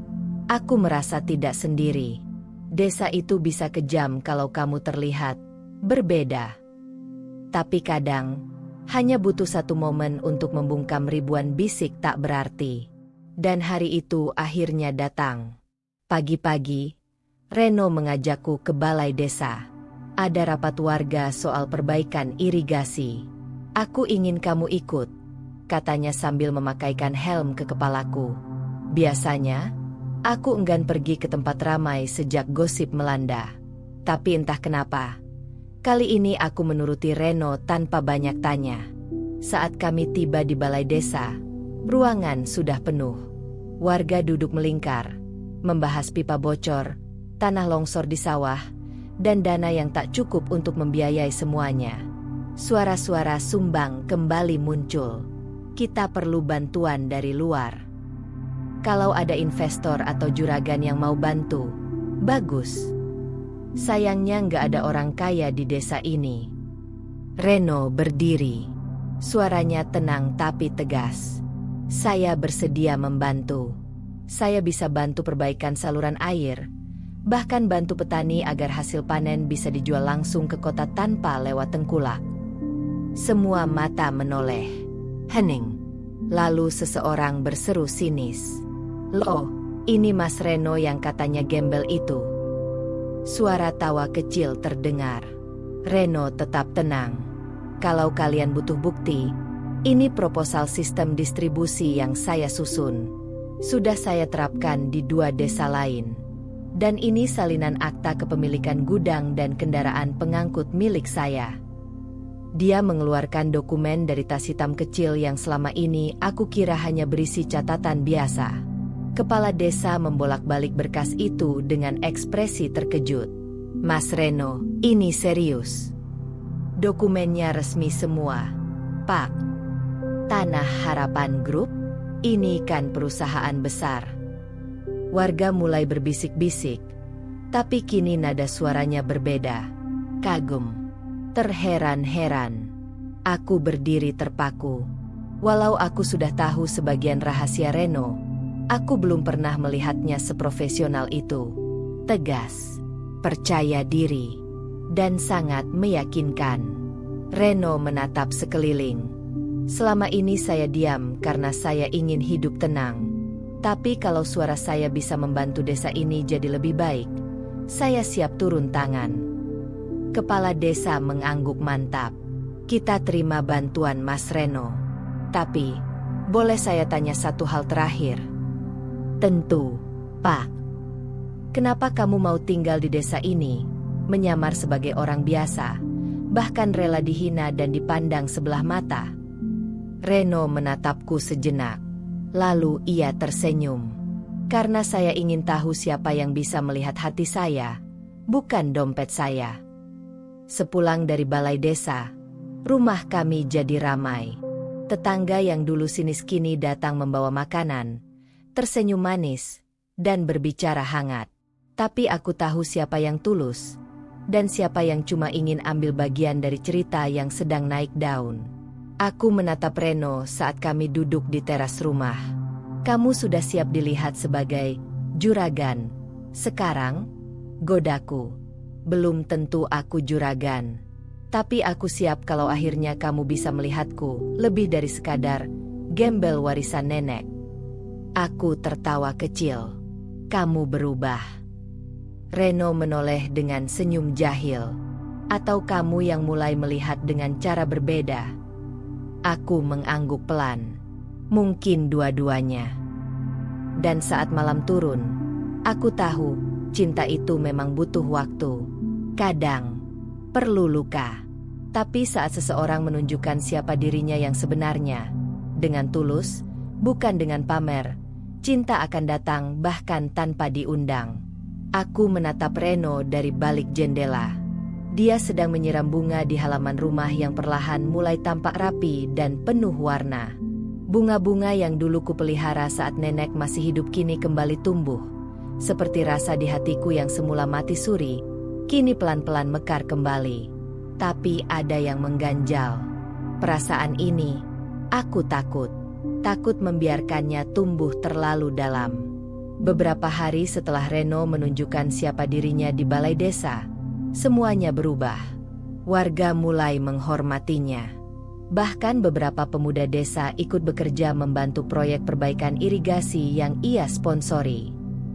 aku merasa tidak sendiri. Desa itu bisa kejam kalau kamu terlihat berbeda. Tapi kadang, hanya butuh satu momen untuk membungkam ribuan bisik tak berarti. Dan hari itu akhirnya datang. Pagi-pagi, Reno mengajakku ke balai desa. Ada rapat warga soal perbaikan irigasi. Aku ingin kamu ikut, katanya sambil memakaikan helm ke kepalaku. Biasanya, aku enggan pergi ke tempat ramai sejak gosip melanda. Tapi entah kenapa, kali ini aku menuruti Reno tanpa banyak tanya. Saat kami tiba di balai desa, ruangan sudah penuh. Warga duduk melingkar, membahas pipa bocor, tanah longsor di sawah, dan dana yang tak cukup untuk membiayai semuanya. Suara-suara sumbang kembali muncul. Kita perlu bantuan dari luar. Kalau ada investor atau juragan yang mau bantu, bagus. Sayangnya nggak ada orang kaya di desa ini. Reno berdiri. Suaranya tenang tapi tegas. Saya bersedia membantu. Saya bisa bantu perbaikan saluran air, bahkan bantu petani agar hasil panen bisa dijual langsung ke kota tanpa lewat tengkulak. Semua mata menoleh. Hening. Lalu seseorang berseru sinis. Loh, ini Mas Reno yang katanya gembel itu. Suara tawa kecil terdengar. Reno tetap tenang. Kalau kalian butuh bukti, ini proposal sistem distribusi yang saya susun. Sudah saya terapkan di 2 desa lain. Dan ini salinan akta kepemilikan gudang dan kendaraan pengangkut milik saya. Dia mengeluarkan dokumen dari tas hitam kecil yang selama ini aku kira hanya berisi catatan biasa. Kepala desa membolak-balik berkas itu dengan ekspresi terkejut. Mas Reno, ini serius. Dokumennya resmi semua, Pak. Tanah Harapan Group? Ini kan perusahaan besar. Warga mulai berbisik-bisik, tapi kini nada suaranya berbeda. Kagum. Terheran-heran. Aku berdiri terpaku. Walau aku sudah tahu sebagian rahasia Reno, aku belum pernah melihatnya seprofesional itu. Tegas, percaya diri, dan sangat meyakinkan. Reno menatap sekeliling. Selama ini saya diam karena saya ingin hidup tenang. Tapi kalau suara saya bisa membantu desa ini jadi lebih baik, saya siap turun tangan. Kepala desa mengangguk mantap. Kita terima bantuan Mas Reno. Tapi, boleh saya tanya satu hal terakhir? Tentu, Pak. Kenapa kamu mau tinggal di desa ini, menyamar sebagai orang biasa, bahkan rela dihina dan dipandang sebelah mata? Reno menatapku sejenak. Lalu ia tersenyum. Karena saya ingin tahu siapa yang bisa melihat hati saya, bukan dompet saya. Sepulang dari balai desa, rumah kami jadi ramai. Tetangga yang dulu sinis kini datang membawa makanan, tersenyum manis, dan berbicara hangat. Tapi aku tahu siapa yang tulus, dan siapa yang cuma ingin ambil bagian dari cerita yang sedang naik daun. Aku menatap Reno saat kami duduk di teras rumah. Kamu sudah siap dilihat sebagai juragan. Sekarang, godaku. Belum tentu aku juragan. Tapi aku siap kalau akhirnya kamu bisa melihatku lebih dari sekadar gembel warisan nenek. Aku tertawa kecil. Kamu berubah. Reno menoleh dengan senyum jahil. Atau kamu yang mulai melihat dengan cara berbeda? Aku mengangguk pelan. Mungkin dua-duanya. Dan saat malam turun, aku tahu cinta itu memang butuh waktu. Kadang perlu luka. Tapi saat seseorang menunjukkan siapa dirinya yang sebenarnya, dengan tulus, bukan dengan pamer, cinta akan datang bahkan tanpa diundang. Aku menatap Reno dari balik jendela. Dia sedang menyiram bunga di halaman rumah yang perlahan mulai tampak rapi dan penuh warna. Bunga-bunga yang dulu kupelihara saat nenek masih hidup kini kembali tumbuh. Seperti rasa di hatiku yang semula mati suri, kini pelan-pelan mekar kembali. Tapi ada yang mengganjal. Perasaan ini, aku takut. Takut membiarkannya tumbuh terlalu dalam. Beberapa hari setelah Reno menunjukkan siapa dirinya di balai desa, semuanya berubah. Warga mulai menghormatinya. Bahkan beberapa pemuda desa ikut bekerja membantu proyek perbaikan irigasi yang ia sponsori.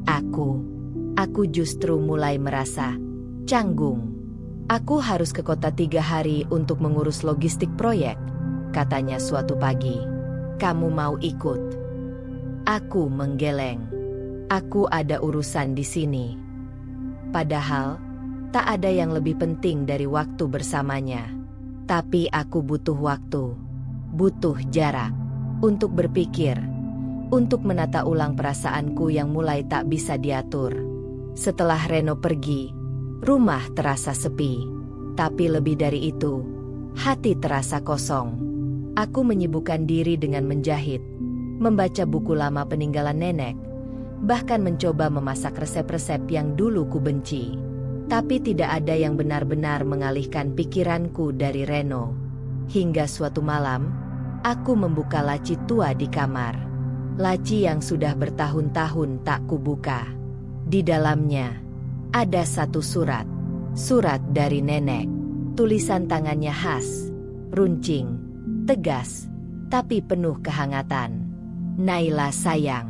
Aku justru mulai merasa canggung. Aku harus ke kota 3 hari untuk mengurus logistik proyek, katanya suatu pagi. Kamu mau ikut? Aku menggeleng. Aku ada urusan di sini. Padahal, tak ada yang lebih penting dari waktu bersamanya. Tapi aku butuh waktu, butuh jarak, untuk berpikir, untuk menata ulang perasaanku yang mulai tak bisa diatur. Setelah Reno pergi, rumah terasa sepi. Tapi lebih dari itu, hati terasa kosong. Aku menyibukkan diri dengan menjahit, membaca buku lama peninggalan nenek, bahkan mencoba memasak resep-resep yang dulu ku benci. Tapi tidak ada yang benar-benar mengalihkan pikiranku dari Reno. Hingga suatu malam, aku membuka laci tua di kamar. Laci yang sudah bertahun-tahun tak kubuka. Di dalamnya, ada satu surat. Surat dari nenek. Tulisan tangannya khas, runcing, tegas, tapi penuh kehangatan. Naila sayang,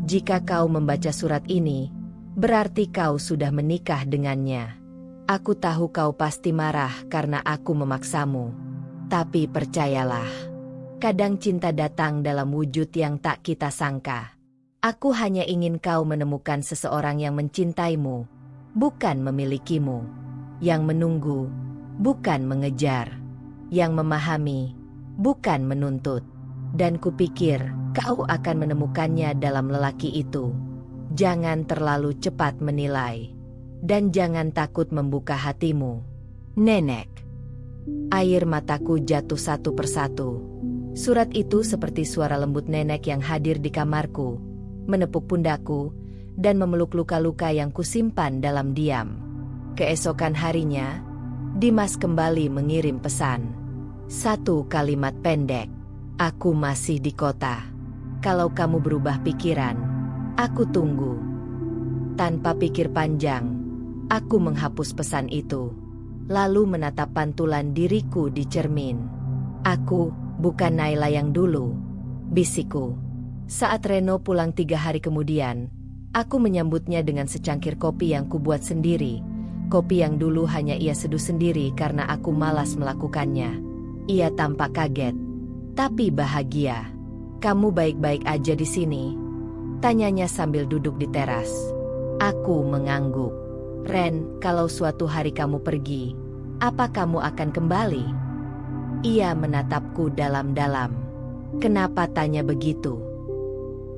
jika kau membaca surat ini, berarti kau sudah menikah dengannya. Aku tahu kau pasti marah karena aku memaksamu. Tapi percayalah, kadang cinta datang dalam wujud yang tak kita sangka. Aku hanya ingin kau menemukan seseorang yang mencintaimu, bukan memilikimu. Yang menunggu, bukan mengejar. Yang memahami, bukan menuntut. Dan kupikir, kau akan menemukannya dalam lelaki itu. Jangan terlalu cepat menilai. Dan jangan takut membuka hatimu. Nenek. Air mataku jatuh satu persatu. Surat itu seperti suara lembut nenek yang hadir di kamarku, menepuk pundakku, dan memeluk luka-luka yang kusimpan dalam diam. Keesokan harinya, Dimas kembali mengirim pesan. Satu kalimat pendek. Aku masih di kota. Kalau kamu berubah pikiran, aku tunggu. Tanpa pikir panjang, aku menghapus pesan itu. Lalu menatap pantulan diriku di cermin. Aku bukan Naila yang dulu, bisikku. Saat Reno pulang 3 hari kemudian, aku menyambutnya dengan secangkir kopi yang kubuat sendiri. Kopi yang dulu hanya ia seduh sendiri karena aku malas melakukannya. Ia tampak kaget, tapi bahagia. Kamu baik-baik aja di sini? Tanyanya sambil duduk di teras. Aku mengangguk. Ren, kalau suatu hari kamu pergi, apa kamu akan kembali? Ia menatapku dalam-dalam. Kenapa tanya begitu?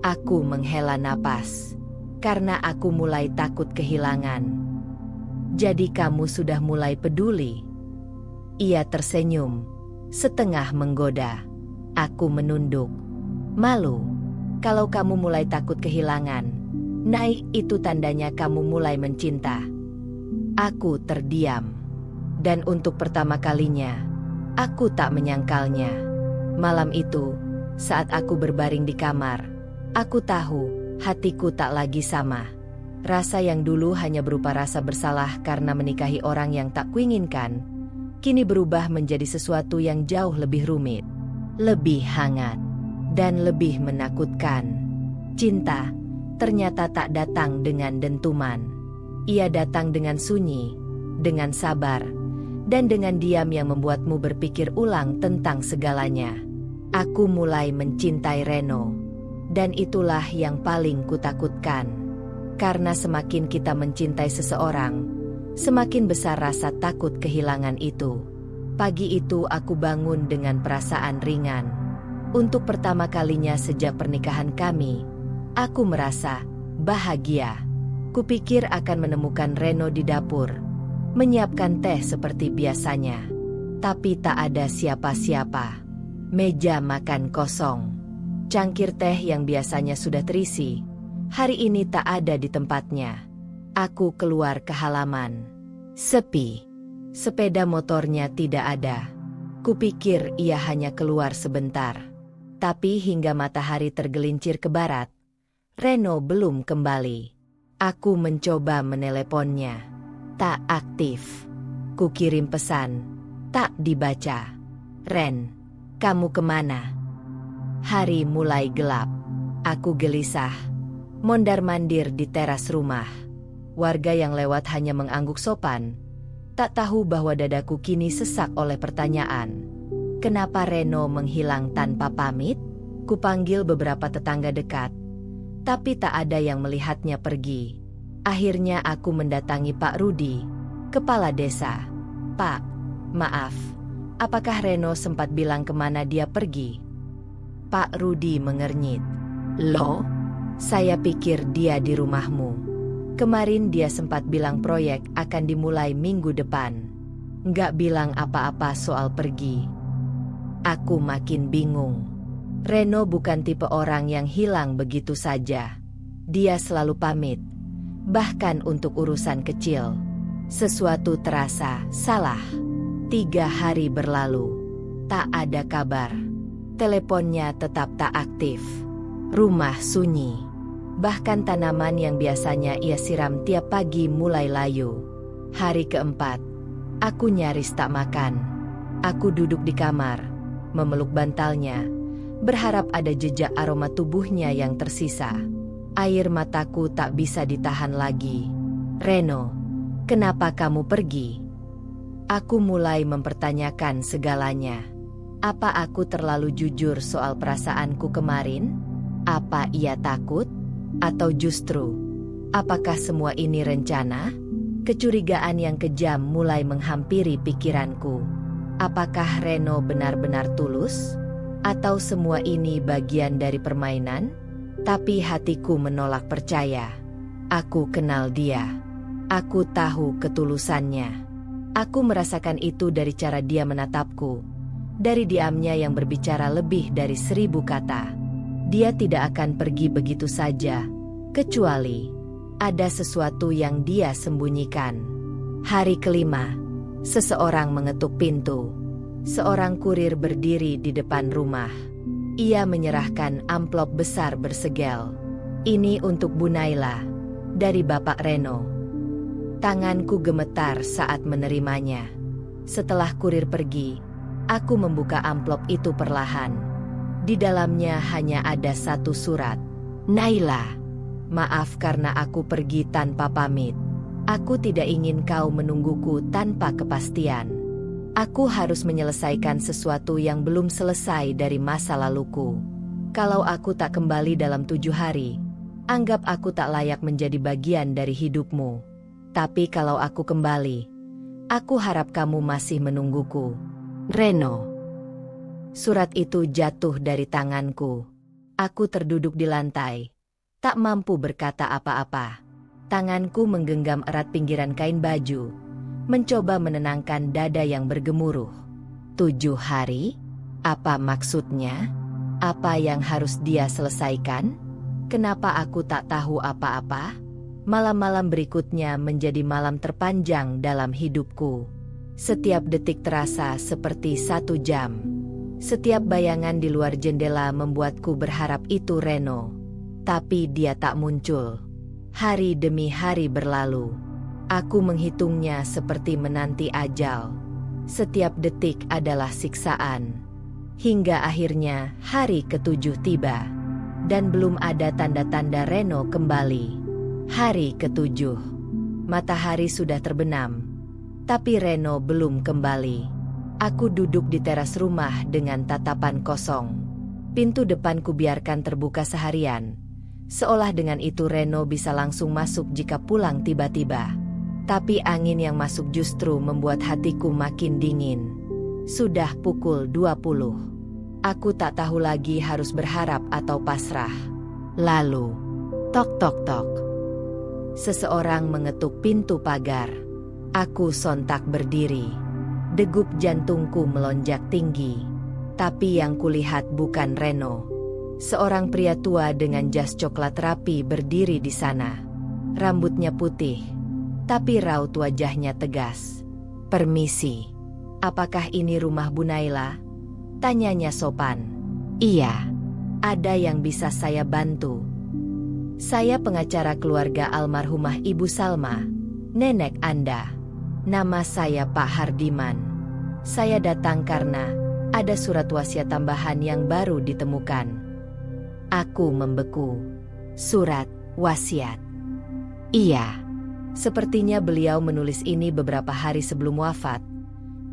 Aku menghela napas. Karena aku mulai takut kehilangan. Jadi kamu sudah mulai peduli? Ia tersenyum, setengah menggoda. Aku menunduk. Malu. Kalau kamu mulai takut kehilangan, naik itu tandanya kamu mulai mencinta. Aku terdiam. Dan untuk pertama kalinya, aku tak menyangkalnya. Malam itu, saat aku berbaring di kamar, aku tahu hatiku tak lagi sama. Rasa yang dulu hanya berupa rasa bersalah karena menikahi orang yang tak kuinginkan, kini berubah menjadi sesuatu yang jauh lebih rumit, lebih hangat, dan lebih menakutkan. Cinta ternyata tak datang dengan dentuman. Ia datang dengan sunyi, dengan sabar, dan dengan diam yang membuatmu berpikir ulang tentang segalanya. Aku mulai mencintai Reno, dan itulah yang paling kutakutkan. Karena semakin kita mencintai seseorang, semakin besar rasa takut kehilangan itu. Pagi itu aku bangun dengan perasaan ringan. Untuk pertama kalinya sejak pernikahan kami, aku merasa bahagia. Kupikir akan menemukan Reno di dapur, menyiapkan teh seperti biasanya. Tapi tak ada siapa-siapa. Meja makan kosong. Cangkir teh yang biasanya sudah terisi, hari ini tak ada di tempatnya. Aku keluar ke halaman. Sepi. Sepeda motornya tidak ada. Kupikir ia hanya keluar sebentar. Tapi hingga matahari tergelincir ke barat, Reno belum kembali. Aku mencoba meneleponnya. Tak aktif. Kukirim pesan. Tak dibaca. Ren, kamu kemana? Hari mulai gelap. Aku gelisah. Mondar-mandir di teras rumah. Warga yang lewat hanya mengangguk sopan. Tak tahu bahwa dadaku kini sesak oleh pertanyaan. Kenapa Reno menghilang tanpa pamit? Kupanggil beberapa tetangga dekat. Tapi tak ada yang melihatnya pergi. Akhirnya aku mendatangi Pak Rudi, kepala desa. Pak, maaf. Apakah Reno sempat bilang kemana dia pergi? Pak Rudi mengernyit. Loh? Saya pikir dia di rumahmu. Kemarin dia sempat bilang proyek akan dimulai minggu depan. Nggak bilang apa-apa soal pergi. Aku makin bingung. Reno bukan tipe orang yang hilang begitu saja. Dia selalu pamit. Bahkan untuk urusan kecil. Sesuatu terasa salah. 3 hari berlalu. Tak ada kabar. Teleponnya tetap tak aktif. Rumah sunyi. Bahkan tanaman yang biasanya ia siram tiap pagi mulai layu. Hari keempat, aku nyaris tak makan. Aku duduk di kamar, memeluk bantalnya, berharap ada jejak aroma tubuhnya yang tersisa. Air mataku tak bisa ditahan lagi. Reno, kenapa kamu pergi? Aku mulai mempertanyakan segalanya. Apa aku terlalu jujur soal perasaanku kemarin? Apa ia takut? Atau justru, apakah semua ini rencana? Kecurigaan yang kejam mulai menghampiri pikiranku. Apakah Reno benar-benar tulus? Atau semua ini bagian dari permainan? Tapi hatiku menolak percaya. Aku kenal dia. Aku tahu ketulusannya. Aku merasakan itu dari cara dia menatapku. Dari diamnya yang berbicara lebih dari 1000 kata. Dia tidak akan pergi begitu saja, kecuali ada sesuatu yang dia sembunyikan. Hari kelima, seseorang mengetuk pintu. Seorang kurir berdiri di depan rumah. Ia menyerahkan amplop besar bersegel. Ini untuk Bu Naila, dari Bapak Reno. Tanganku gemetar saat menerimanya. Setelah kurir pergi, aku membuka amplop itu perlahan. Di dalamnya hanya ada satu surat. Naila, maaf karena aku pergi tanpa pamit. Aku tidak ingin kau menungguku tanpa kepastian. Aku harus menyelesaikan sesuatu yang belum selesai dari masa laluku. Kalau aku tak kembali dalam 7 hari, anggap aku tak layak menjadi bagian dari hidupmu. Tapi kalau aku kembali, aku harap kamu masih menungguku. Reno. Surat itu jatuh dari tanganku. Aku terduduk di lantai. Tak mampu berkata apa-apa. Tanganku menggenggam erat pinggiran kain baju. Mencoba menenangkan dada yang bergemuruh. 7 hari? Apa maksudnya? Apa yang harus dia selesaikan? Kenapa aku tak tahu apa-apa? Malam-malam berikutnya menjadi malam terpanjang dalam hidupku. Setiap detik terasa seperti 1 jam. Setiap bayangan di luar jendela membuatku berharap itu Reno. Tapi dia tak muncul. Hari demi hari berlalu. Aku menghitungnya seperti menanti ajal. Setiap detik adalah siksaan. Hingga akhirnya hari ke-7 tiba. Dan belum ada tanda-tanda Reno kembali. Hari ke-7. Matahari sudah terbenam. Tapi Reno belum kembali. Aku duduk di teras rumah dengan tatapan kosong. Pintu depan kubiarkan terbuka seharian. Seolah dengan itu Reno bisa langsung masuk jika pulang tiba-tiba. Tapi angin yang masuk justru membuat hatiku makin dingin. Sudah pukul 20. Aku tak tahu lagi harus berharap atau pasrah. Lalu, tok tok tok. Seseorang mengetuk pintu pagar. Aku sontak berdiri. Degup jantungku melonjak tinggi. Tapi yang kulihat bukan Reno. Seorang pria tua dengan jas coklat rapi berdiri di sana. Rambutnya putih, tapi raut wajahnya tegas. "Permisi, apakah ini rumah Bu Naila?" tanyanya sopan. "Iya, ada yang bisa saya bantu?" "Saya pengacara keluarga almarhumah Ibu Salma, nenek Anda. Nama saya Pak Hardiman. Saya datang karena ada surat wasiat tambahan yang baru ditemukan." Aku membeku. Surat wasiat? Iya. Sepertinya beliau menulis ini beberapa hari sebelum wafat,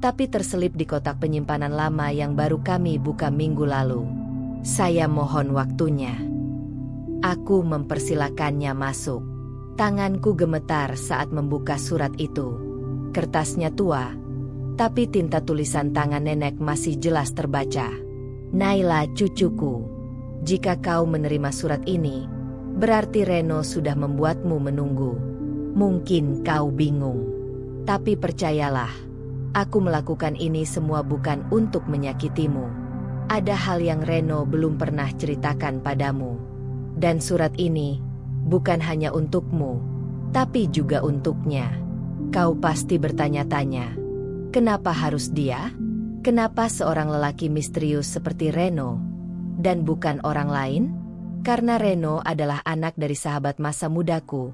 tapi terselip di kotak penyimpanan lama yang baru kami buka minggu lalu. Saya mohon waktunya. Aku mempersilakannya masuk. Tanganku gemetar saat membuka surat itu. Kertasnya tua, tapi tinta tulisan tangan nenek masih jelas terbaca. "Naila cucuku, jika kau menerima surat ini, berarti Reno sudah membuatmu menunggu. Mungkin kau bingung, tapi percayalah, aku melakukan ini semua bukan untuk menyakitimu. Ada hal yang Reno belum pernah ceritakan padamu. Dan surat ini bukan hanya untukmu, tapi juga untuknya. Kau pasti bertanya-tanya, kenapa harus dia? Kenapa seorang lelaki misterius seperti Reno, dan bukan orang lain? Karena Reno adalah anak dari sahabat masa mudaku,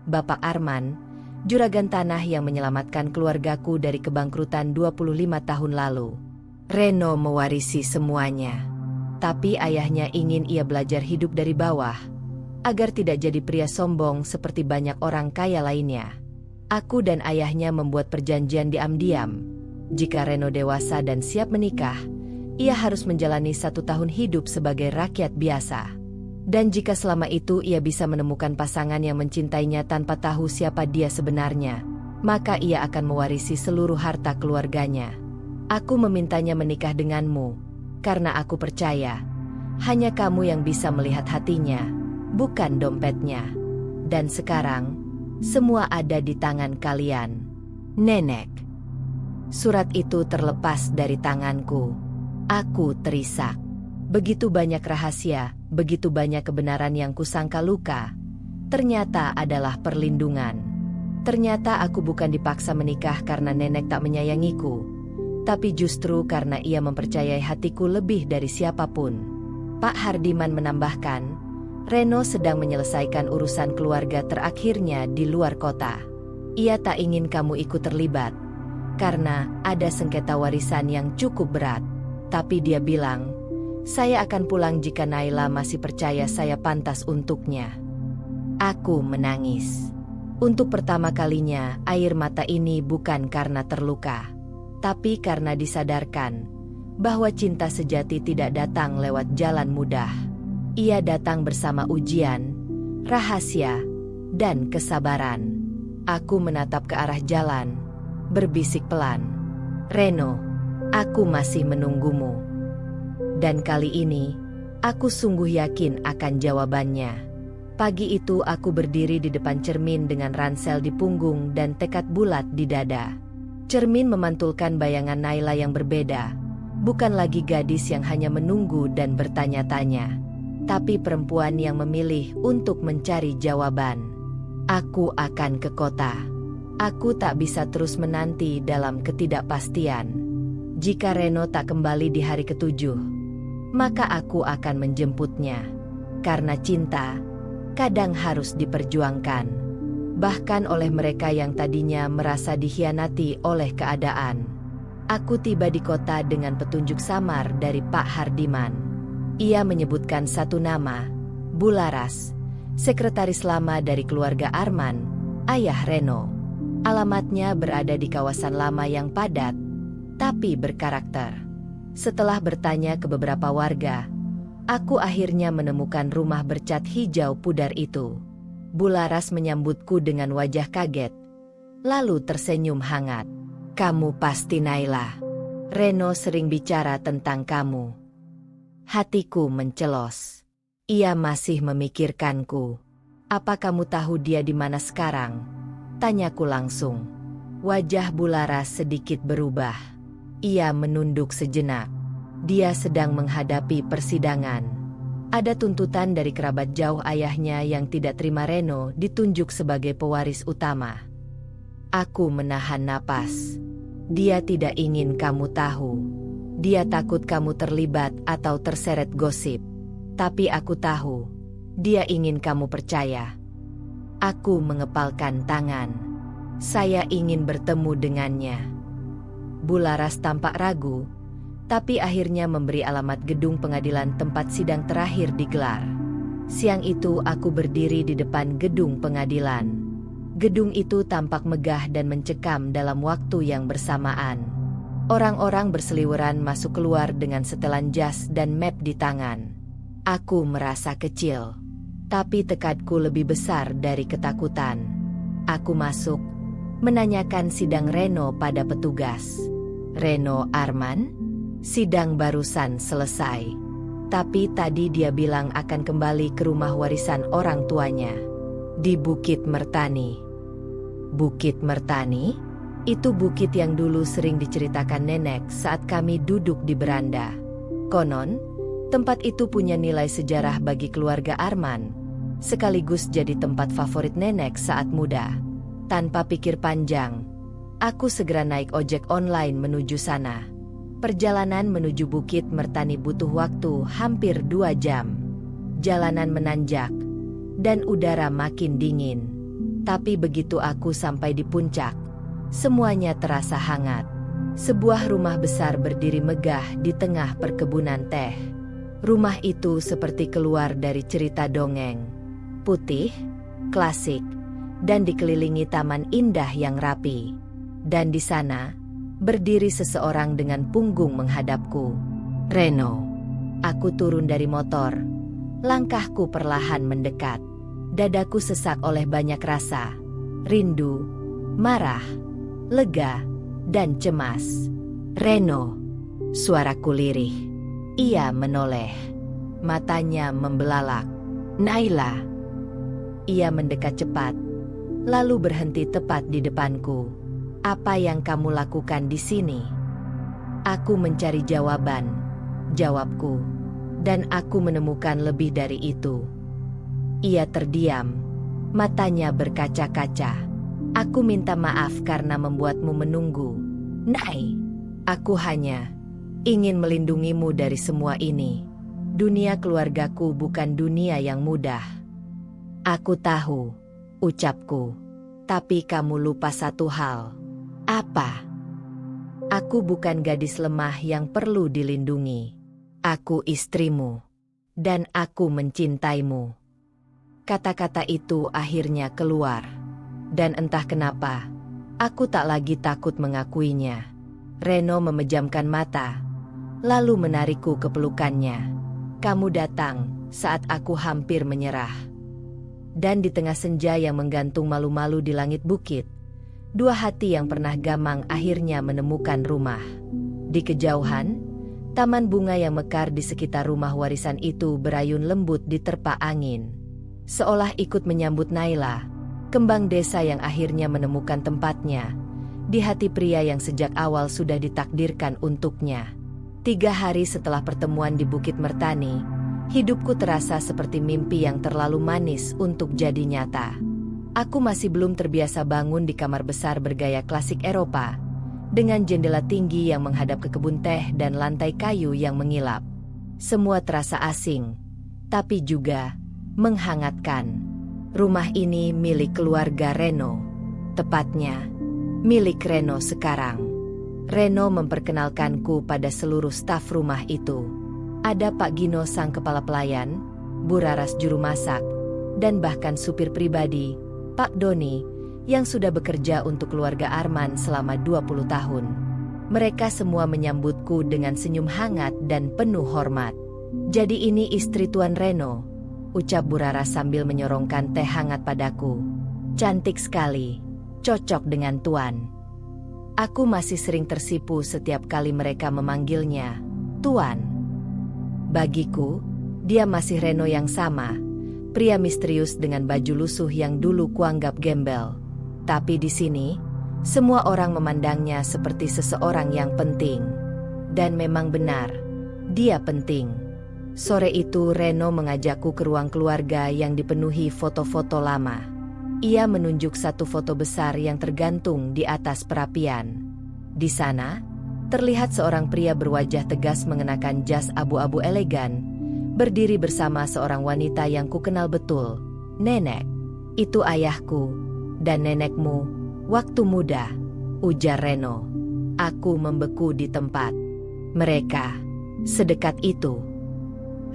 Bapak Arman, juragan tanah yang menyelamatkan keluargaku dari kebangkrutan 25 tahun lalu. Reno mewarisi semuanya, tapi ayahnya ingin ia belajar hidup dari bawah, agar tidak jadi pria sombong seperti banyak orang kaya lainnya. Aku dan ayahnya membuat perjanjian diam-diam. Jika Reno dewasa dan siap menikah, ia harus menjalani 1 tahun hidup sebagai rakyat biasa. Dan jika selama itu ia bisa menemukan pasangan yang mencintainya tanpa tahu siapa dia sebenarnya, maka ia akan mewarisi seluruh harta keluarganya. Aku memintanya menikah denganmu, karena aku percaya, hanya kamu yang bisa melihat hatinya, bukan dompetnya. Dan sekarang, semua ada di tangan kalian. Nenek. Surat itu terlepas dari tanganku. Aku terisak. Begitu banyak rahasia, begitu banyak kebenaran yang kusangka luka, ternyata adalah perlindungan. Ternyata aku bukan dipaksa menikah karena nenek tak menyayangiku, tapi justru karena ia mempercayai hatiku lebih dari siapapun. Pak Hardiman menambahkan, Reno sedang menyelesaikan urusan keluarga terakhirnya di luar kota. Ia tak ingin kamu ikut terlibat, karena ada sengketa warisan yang cukup berat. Tapi dia bilang, saya akan pulang jika Naila masih percaya saya pantas untuknya. Aku menangis. Untuk pertama kalinya, air mata ini bukan karena terluka, tapi karena disadarkan bahwa cinta sejati tidak datang lewat jalan mudah. Ia datang bersama ujian, rahasia, dan kesabaran. Aku menatap ke arah jalan, berbisik pelan, Reno, aku masih menunggumu. Dan kali ini, aku sungguh yakin akan jawabannya. Pagi itu aku berdiri di depan cermin dengan ransel di punggung dan tekad bulat di dada. Cermin memantulkan bayangan Naila yang berbeda, bukan lagi gadis yang hanya menunggu dan bertanya-tanya, tapi perempuan yang memilih untuk mencari jawaban. Aku akan ke kota. Aku tak bisa terus menanti dalam ketidakpastian. Jika Reno tak kembali di hari ke-7, maka aku akan menjemputnya. Karena cinta kadang harus diperjuangkan, bahkan oleh mereka yang tadinya merasa dikhianati oleh keadaan. Aku tiba di kota dengan petunjuk samar dari Pak Hardiman. Ia menyebutkan satu nama, Bularas, sekretaris lama dari keluarga Arman, ayah Reno. Alamatnya berada di kawasan lama yang padat, tapi berkarakter. Setelah bertanya ke beberapa warga, aku akhirnya menemukan rumah bercat hijau pudar itu. Bularas menyambutku dengan wajah kaget, lalu tersenyum hangat. Kamu pasti Naila. Reno sering bicara tentang kamu. Hatiku mencelos. Ia masih memikirkanku. Apa kamu tahu dia di mana sekarang? Tanyaku langsung. Wajah Bularas sedikit berubah. Ia menunduk sejenak. Dia sedang menghadapi persidangan. Ada tuntutan dari kerabat jauh ayahnya yang tidak terima Reno ditunjuk sebagai pewaris utama. Aku menahan napas. Dia tidak ingin kamu tahu. Dia takut kamu terlibat atau terseret gosip. Tapi aku tahu. Dia ingin kamu percaya. Aku mengepalkan tangan. Saya ingin bertemu dengannya. Bularas tampak ragu, tapi akhirnya memberi alamat gedung pengadilan tempat sidang terakhir digelar. Siang itu aku berdiri di depan gedung pengadilan. Gedung itu tampak megah dan mencekam dalam waktu yang bersamaan. Orang-orang berseliweran masuk keluar dengan setelan jas dan map di tangan. Aku merasa kecil, tapi tekadku lebih besar dari ketakutan. Aku masuk, menanyakan sidang Reno pada petugas. Reno Arman? Sidang barusan selesai. Tapi tadi dia bilang akan kembali ke rumah warisan orang tuanya. Di Bukit Mertani. Bukit Mertani? Itu bukit yang dulu sering diceritakan nenek saat kami duduk di beranda. Konon, tempat itu punya nilai sejarah bagi keluarga Arman, sekaligus jadi tempat favorit nenek saat muda. Tanpa pikir panjang, aku segera naik ojek online menuju sana. Perjalanan menuju Bukit Mertani butuh waktu hampir 2 jam. Jalanan menanjak, dan udara makin dingin. Tapi begitu aku sampai di puncak, semuanya terasa hangat. Sebuah rumah besar berdiri megah di tengah perkebunan teh. Rumah itu seperti keluar dari cerita dongeng. Putih, klasik, dan dikelilingi taman indah yang rapi. Dan di sana, berdiri seseorang dengan punggung menghadapku. Reno. Aku turun dari motor. Langkahku perlahan mendekat. Dadaku sesak oleh banyak rasa. Rindu, marah, lega, dan cemas. Reno. Suaraku lirih. Ia menoleh. Matanya membelalak. Naila. Ia mendekat cepat, lalu berhenti tepat di depanku. Apa yang kamu lakukan di sini? Aku mencari jawaban, jawabku, dan aku menemukan lebih dari itu. Ia terdiam, matanya berkaca-kaca. Aku minta maaf karena membuatmu menunggu. Nai, aku hanya ingin melindungimu dari semua ini. Dunia keluargaku bukan dunia yang mudah. Aku tahu, ucapku, tapi kamu lupa satu hal. Apa? Aku bukan gadis lemah yang perlu dilindungi. Aku istrimu. Dan aku mencintaimu. Kata-kata itu akhirnya keluar. Dan entah kenapa, aku tak lagi takut mengakuinya. Reno memejamkan mata, lalu menarikku ke pelukannya. Kamu datang saat aku hampir menyerah. Dan di tengah senja yang menggantung malu-malu di langit bukit, dua hati yang pernah gamang akhirnya menemukan rumah. Di kejauhan, taman bunga yang mekar di sekitar rumah warisan itu berayun lembut diterpa angin. Seolah ikut menyambut Naila, kembang desa yang akhirnya menemukan tempatnya di hati pria yang sejak awal sudah ditakdirkan untuknya. 3 hari setelah pertemuan di Bukit Mertani, hidupku terasa seperti mimpi yang terlalu manis untuk jadi nyata. Aku masih belum terbiasa bangun di kamar besar bergaya klasik Eropa, dengan jendela tinggi yang menghadap ke kebun teh dan lantai kayu yang mengilap. Semua terasa asing, tapi juga menghangatkan. Rumah ini milik keluarga Reno. Tepatnya, milik Reno sekarang. Reno memperkenalkanku pada seluruh staf rumah itu. Ada Pak Gino sang kepala pelayan, Bu Raras juru masak, dan bahkan supir pribadi, Pak Doni, yang sudah bekerja untuk keluarga Arman selama 20 tahun. Mereka semua menyambutku dengan senyum hangat dan penuh hormat. Jadi ini istri Tuan Reno, ucap Bu Raras sambil menyorongkan teh hangat padaku. Cantik sekali, cocok dengan Tuan. Aku masih sering tersipu setiap kali mereka memanggilnya Tuan. Bagiku, dia masih Reno yang sama, pria misterius dengan baju lusuh yang dulu kuanggap gembel. Tapi di sini, semua orang memandangnya seperti seseorang yang penting. Dan memang benar, dia penting. Sore itu Reno mengajakku ke ruang keluarga yang dipenuhi foto-foto lama. Ia menunjuk satu foto besar yang tergantung di atas perapian. Di sana, terlihat seorang pria berwajah tegas mengenakan jas abu-abu elegan, berdiri bersama seorang wanita yang kukenal betul. Nenek, itu ayahku, dan nenekmu, waktu muda, ujar Reno. Aku membeku di tempat. Mereka, sedekat itu.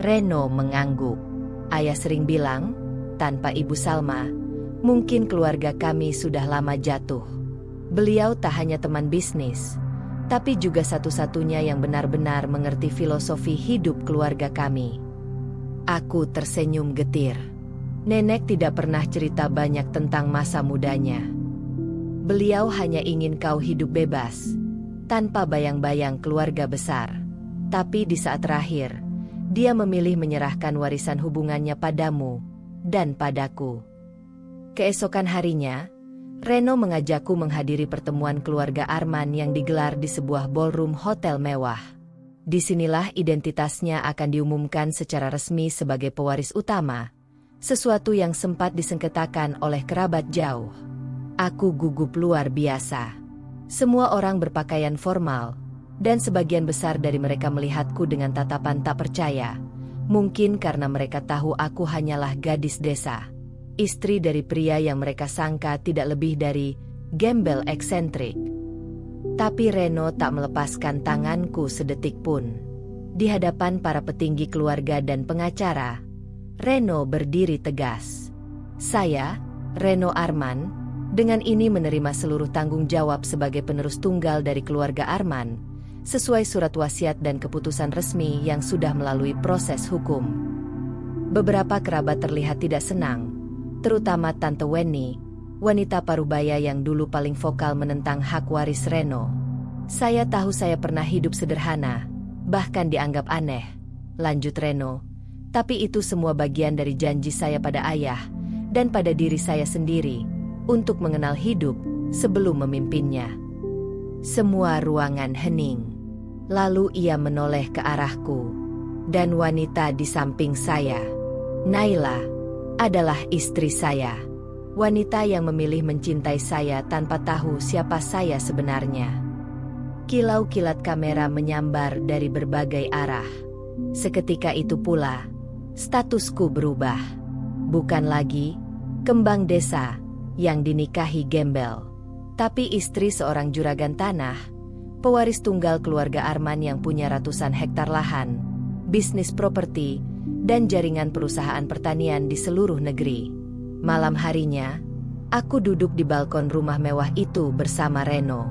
Reno mengangguk. Ayah sering bilang, tanpa Ibu Salma, mungkin keluarga kami sudah lama jatuh. Beliau tak hanya teman bisnis, tapi juga satu-satunya yang benar-benar mengerti filosofi hidup keluarga kami. Aku tersenyum getir. Nenek tidak pernah cerita banyak tentang masa mudanya. Beliau hanya ingin kau hidup bebas, tanpa bayang-bayang keluarga besar. Tapi di saat terakhir, dia memilih menyerahkan warisan hubungannya padamu dan padaku. Keesokan harinya, Reno mengajakku menghadiri pertemuan keluarga Arman yang digelar di sebuah ballroom hotel mewah. Disinilah identitasnya akan diumumkan secara resmi sebagai pewaris utama, sesuatu yang sempat disengketakan oleh kerabat jauh. Aku gugup luar biasa. Semua orang berpakaian formal, dan sebagian besar dari mereka melihatku dengan tatapan tak percaya. Mungkin karena mereka tahu aku hanyalah gadis desa, istri dari pria yang mereka sangka tidak lebih dari gembel eksentrik. Tapi Reno tak melepaskan tanganku sedetik pun. Di hadapan para petinggi keluarga dan pengacara, Reno berdiri tegas. Saya, Reno Arman, dengan ini menerima seluruh tanggung jawab sebagai penerus tunggal dari keluarga Arman, sesuai surat wasiat dan keputusan resmi yang sudah melalui proses hukum. Beberapa kerabat terlihat tidak senang, terutama Tante Weni, wanita parubaya yang dulu paling vokal menentang hak waris Reno. Saya tahu saya pernah hidup sederhana, bahkan dianggap aneh, lanjut Reno. Tapi itu semua bagian dari janji saya pada ayah dan pada diri saya sendiri untuk mengenal hidup sebelum memimpinnya. Semua ruangan hening. Lalu ia menoleh ke arahku. Dan wanita di samping saya, Naila, adalah istri saya. Wanita yang memilih mencintai saya tanpa tahu siapa saya sebenarnya. Kilau-kilat kamera menyambar dari berbagai arah. Seketika itu pula, statusku berubah. Bukan lagi kembang desa yang dinikahi gembel, tapi istri seorang juragan tanah, pewaris tunggal keluarga Arman yang punya ratusan hektar lahan, bisnis properti, dan jaringan perusahaan pertanian di seluruh negeri. Malam harinya, aku duduk di balkon rumah mewah itu bersama Reno.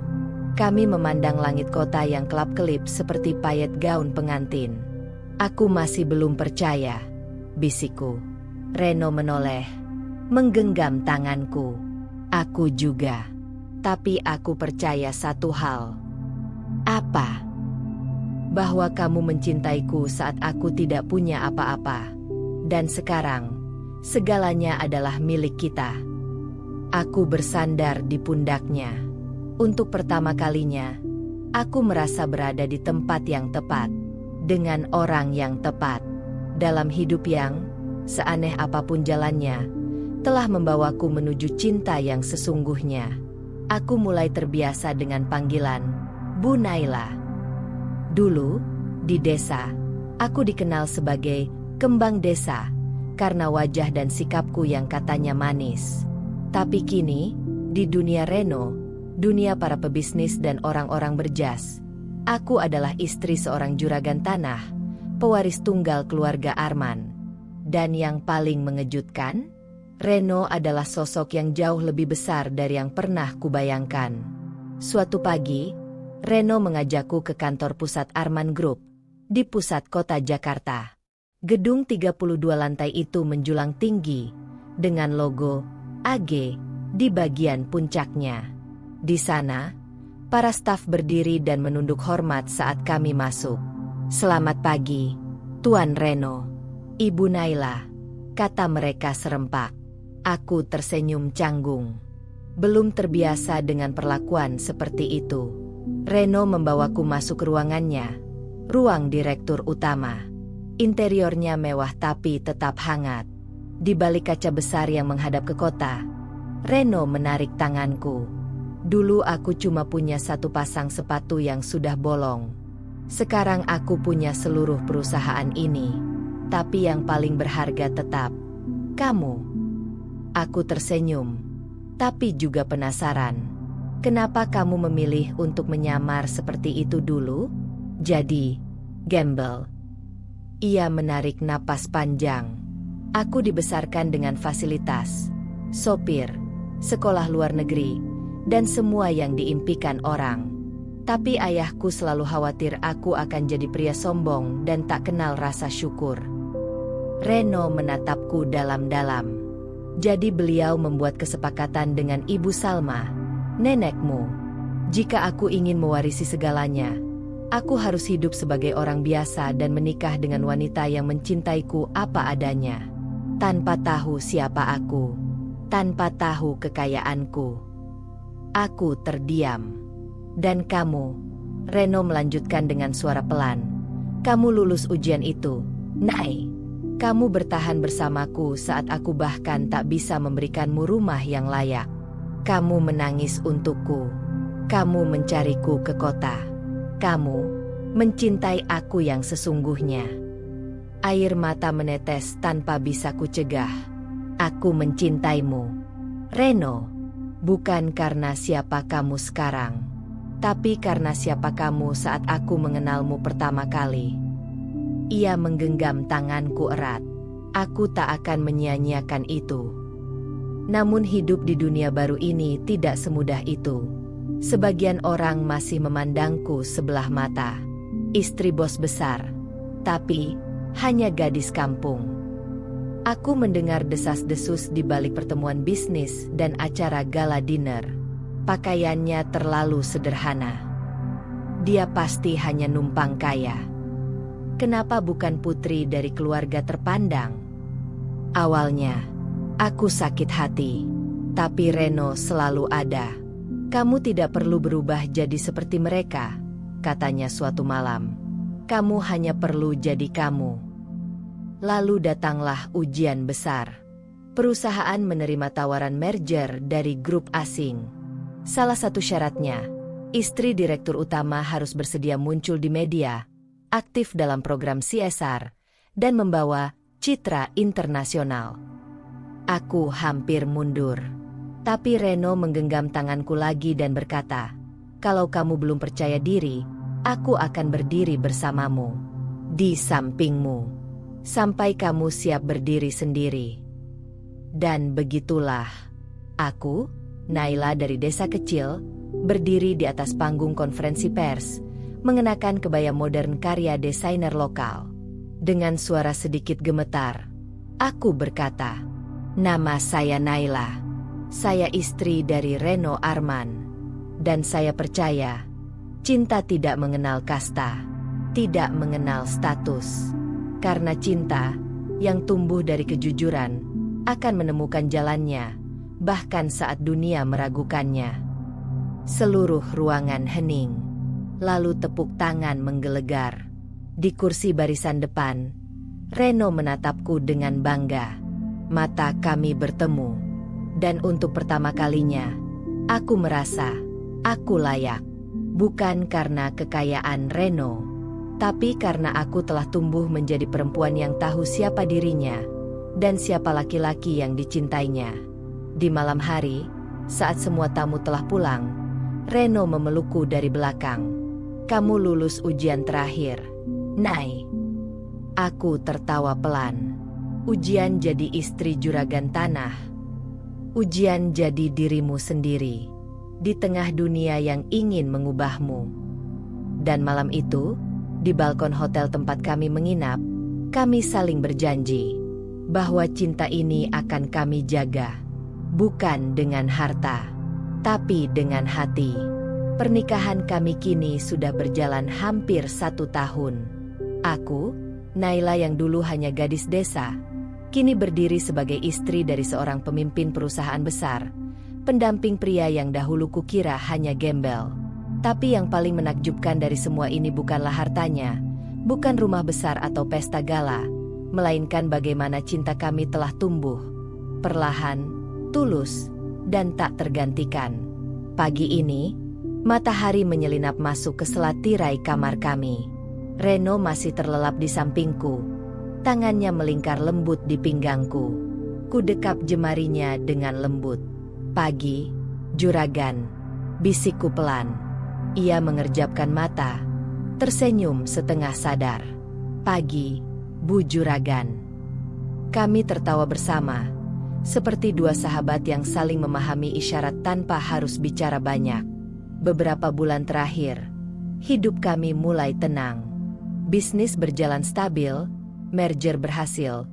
Kami memandang langit kota yang kelap-kelip seperti payet gaun pengantin. Aku masih belum percaya, bisikku. Reno menoleh, menggenggam tanganku. Aku juga. Tapi aku percaya satu hal. Apa? Bahwa kamu mencintaiku saat aku tidak punya apa-apa. Dan sekarang, segalanya adalah milik kita. Aku bersandar di pundaknya. Untuk pertama kalinya, aku merasa berada di tempat yang tepat, dengan orang yang tepat, dalam hidup yang, seaneh apapun jalannya, telah membawaku menuju cinta yang sesungguhnya. Aku mulai terbiasa dengan panggilan Bu Naila. Dulu, di desa, aku dikenal sebagai kembang desa, karena wajah dan sikapku yang katanya manis. Tapi kini, di dunia Reno, dunia para pebisnis dan orang-orang berjas, aku adalah istri seorang juragan tanah, pewaris tunggal keluarga Arman. Dan yang paling mengejutkan, Reno adalah sosok yang jauh lebih besar dari yang pernah kubayangkan. Suatu pagi, Reno mengajakku ke kantor pusat Arman Group, di pusat kota Jakarta. Gedung 32 lantai itu menjulang tinggi, dengan logo AG di bagian puncaknya. Di sana, para staf berdiri dan menunduk hormat saat kami masuk. "Selamat pagi, Tuan Reno, Ibu Naila," kata mereka serempak. Aku tersenyum canggung. Belum terbiasa dengan perlakuan seperti itu. Reno membawaku masuk ke ruangannya, ruang direktur utama. Interiornya mewah tapi tetap hangat. Di balik kaca besar yang menghadap ke kota, Reno menarik tanganku. Dulu aku cuma punya satu pasang sepatu yang sudah bolong. Sekarang aku punya seluruh perusahaan ini. Tapi yang paling berharga tetap kamu. Aku tersenyum, tapi juga penasaran. Kenapa kamu memilih untuk menyamar seperti itu dulu? Jadi, gembel. Ia menarik napas panjang. Aku dibesarkan dengan fasilitas, sopir, sekolah luar negeri, dan semua yang diimpikan orang. Tapi ayahku selalu khawatir aku akan jadi pria sombong dan tak kenal rasa syukur. Reno menatapku dalam-dalam. Jadi beliau membuat kesepakatan dengan Ibu Salma, nenekmu. Jika aku ingin mewarisi segalanya, aku harus hidup sebagai orang biasa dan menikah dengan wanita yang mencintaiku apa adanya. Tanpa tahu siapa aku, tanpa tahu kekayaanku. Aku terdiam. Dan kamu, Reno melanjutkan dengan suara pelan. Kamu lulus ujian itu, Nay. Kamu bertahan bersamaku saat aku bahkan tak bisa memberikanmu rumah yang layak. Kamu menangis untukku. Kamu mencariku ke kota. Kamu mencintai aku yang sesungguhnya. Air mata menetes tanpa bisa kucegah. Aku mencintaimu, Reno. Bukan karena siapa kamu sekarang, tapi karena siapa kamu saat aku mengenalmu pertama kali. Ia menggenggam tanganku erat. Aku tak akan menyia-nyiakan itu. Namun hidup di dunia baru ini tidak semudah itu. Sebagian orang masih memandangku sebelah mata. Istri bos besar. Tapi, hanya gadis kampung. Aku mendengar desas-desus di balik pertemuan bisnis dan acara gala dinner. Pakaiannya terlalu sederhana. Dia pasti hanya numpang kaya. Kenapa bukan putri dari keluarga terpandang? Awalnya, aku sakit hati. Tapi Reno selalu ada. Kamu tidak perlu berubah jadi seperti mereka, katanya suatu malam. Kamu hanya perlu jadi kamu. Lalu datanglah ujian besar. Perusahaan menerima tawaran merger dari grup asing. Salah satu syaratnya, istri direktur utama harus bersedia muncul di media, aktif dalam program CSR, dan membawa citra internasional. Aku hampir mundur. Tapi Reno menggenggam tanganku lagi dan berkata, kalau kamu belum percaya diri, aku akan berdiri bersamamu, di sampingmu, sampai kamu siap berdiri sendiri. Dan begitulah, aku, Naila dari desa kecil, berdiri di atas panggung konferensi pers, mengenakan kebaya modern karya desainer lokal. Dengan suara sedikit gemetar, aku berkata, nama saya Naila. Saya istri dari Reno Arman. Dan saya percaya, cinta tidak mengenal kasta, tidak mengenal status. Karena cinta, yang tumbuh dari kejujuran, akan menemukan jalannya, bahkan saat dunia meragukannya. Seluruh ruangan hening. Lalu tepuk tangan menggelegar. Di kursi barisan depan, Reno menatapku dengan bangga. Mata kami bertemu. Dan untuk pertama kalinya, aku merasa aku layak. Bukan karena kekayaan Reno, tapi karena aku telah tumbuh menjadi perempuan yang tahu siapa dirinya dan siapa laki-laki yang dicintainya. Di malam hari, saat semua tamu telah pulang, Reno memelukku dari belakang. Kamu lulus ujian terakhir, Nay. Aku tertawa pelan. Ujian jadi istri juragan tanah. Ujian jadi dirimu sendiri. Di tengah dunia yang ingin mengubahmu. Dan malam itu, di balkon hotel tempat kami menginap, kami saling berjanji bahwa cinta ini akan kami jaga. Bukan dengan harta, tapi dengan hati. Pernikahan kami kini sudah berjalan hampir 1 tahun. Aku, Naila yang dulu hanya gadis desa, kini berdiri sebagai istri dari seorang pemimpin perusahaan besar, pendamping pria yang dahulu kukira hanya gembel. Tapi yang paling menakjubkan dari semua ini bukanlah hartanya, Bukan rumah besar atau pesta gala, melainkan bagaimana cinta kami telah tumbuh. Perlahan, tulus, dan tak tergantikan. Pagi ini, matahari menyelinap masuk ke selat tirai kamar kami. Reno masih terlelap di sampingku. Tangannya melingkar lembut di pinggangku. Ku dekap jemarinya dengan lembut. "Pagi, juragan," bisikku pelan. Ia mengerjapkan mata, tersenyum setengah sadar. "Pagi, Bu Juragan." Kami tertawa bersama, seperti dua sahabat yang saling memahami isyarat tanpa harus bicara banyak. Beberapa bulan terakhir, hidup kami mulai tenang. Bisnis berjalan stabil, merger berhasil,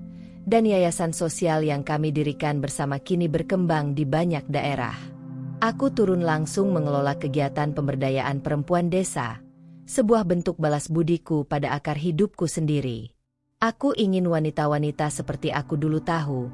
dan yayasan sosial yang kami dirikan bersama kini berkembang di banyak daerah. Aku turun langsung mengelola kegiatan pemberdayaan perempuan desa, sebuah bentuk balas budiku pada akar hidupku sendiri. Aku ingin wanita-wanita seperti aku dulu tahu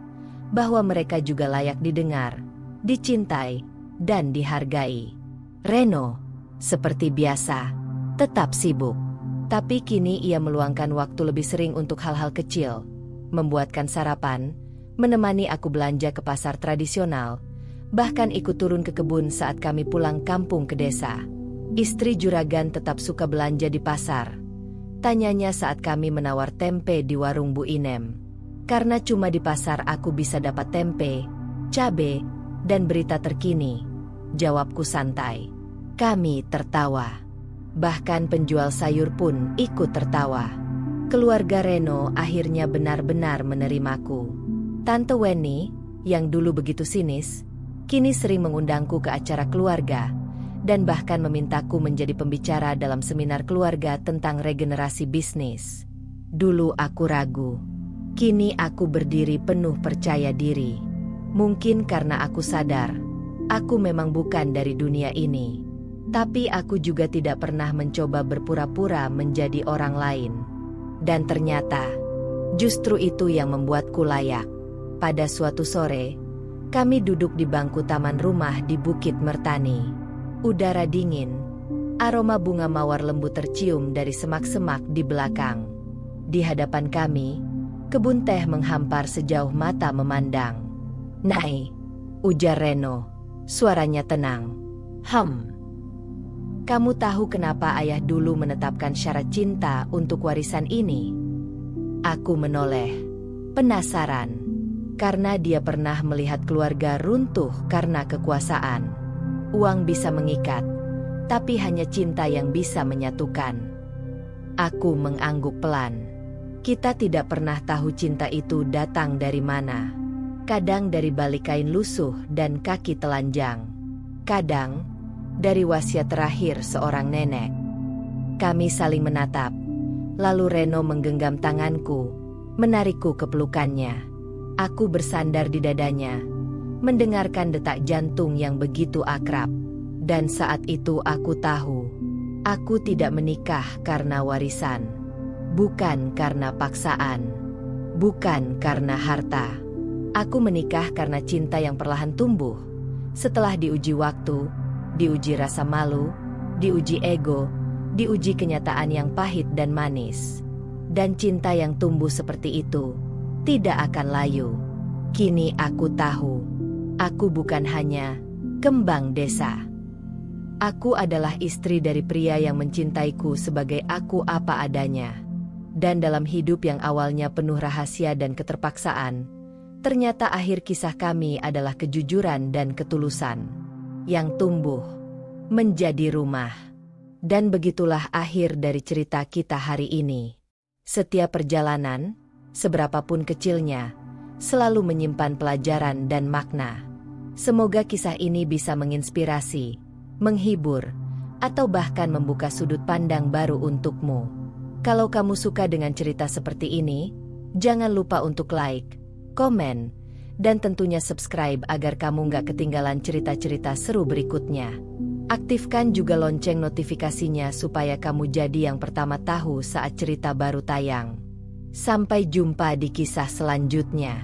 bahwa mereka juga layak didengar, dicintai, dan dihargai. Reno, seperti biasa, tetap sibuk. Tapi kini ia meluangkan waktu lebih sering untuk hal-hal kecil, membuatkan sarapan, menemani aku belanja ke pasar tradisional, bahkan ikut turun ke kebun saat kami pulang kampung ke desa. Istri juragan tetap suka belanja di pasar, tanyanya saat kami menawar tempe di warung Bu Inem. Karena cuma di pasar aku bisa dapat tempe, cabe, dan berita terkini. Jawabku santai. Kami tertawa. Bahkan penjual sayur pun ikut tertawa. Keluarga Reno akhirnya benar-benar menerimaku. Tante Weni, yang dulu begitu sinis, kini sering mengundangku ke acara keluarga, dan bahkan memintaku menjadi pembicara dalam seminar keluarga tentang regenerasi bisnis. Dulu aku ragu. Kini aku berdiri penuh percaya diri. Mungkin karena aku sadar, aku memang bukan dari dunia ini. Tapi aku juga tidak pernah mencoba berpura-pura menjadi orang lain. Dan ternyata, justru itu yang membuatku layak. Pada suatu sore, kami duduk di bangku taman rumah di Bukit Mertani. Udara dingin, aroma bunga mawar lembu tercium dari semak-semak di belakang. Di hadapan kami, kebun teh menghampar sejauh mata memandang. "Nai," ujar Reno, suaranya tenang. Kamu tahu kenapa ayah dulu menetapkan syarat cinta untuk warisan ini?" Aku menoleh, penasaran, karena dia pernah melihat keluarga runtuh karena kekuasaan. Uang bisa mengikat, tapi hanya cinta yang bisa menyatukan. Aku mengangguk pelan. Kita tidak pernah tahu cinta itu datang dari mana. Kadang dari balik kain lusuh dan kaki telanjang. Kadang dari wasiat terakhir seorang nenek. Kami saling menatap. Lalu Reno menggenggam tanganku, menarikku ke pelukannya. Aku bersandar di dadanya, mendengarkan detak jantung yang begitu akrab. Dan saat itu aku tahu, aku tidak menikah karena warisan. Bukan karena paksaan. Bukan karena harta. Aku menikah karena cinta yang perlahan tumbuh. Setelah diuji waktu, diuji rasa malu, diuji ego, diuji kenyataan yang pahit dan manis. Dan cinta yang tumbuh seperti itu tidak akan layu. Kini aku tahu, aku bukan hanya kembang desa. Aku adalah istri dari pria yang mencintaiku sebagai aku apa adanya. Dan dalam hidup yang awalnya penuh rahasia dan keterpaksaan, ternyata akhir kisah kami adalah kejujuran dan ketulusan yang tumbuh menjadi rumah. Dan begitulah akhir dari cerita kita hari ini. Setiap perjalanan, seberapapun kecilnya, selalu menyimpan pelajaran dan makna. Semoga kisah ini bisa menginspirasi, menghibur, atau bahkan membuka sudut pandang baru untukmu. Kalau kamu suka dengan cerita seperti ini, jangan lupa untuk like, komen, dan tentunya subscribe agar kamu nggak ketinggalan cerita-cerita seru berikutnya. Aktifkan juga lonceng notifikasinya supaya kamu jadi yang pertama tahu saat cerita baru tayang. Sampai jumpa di kisah selanjutnya.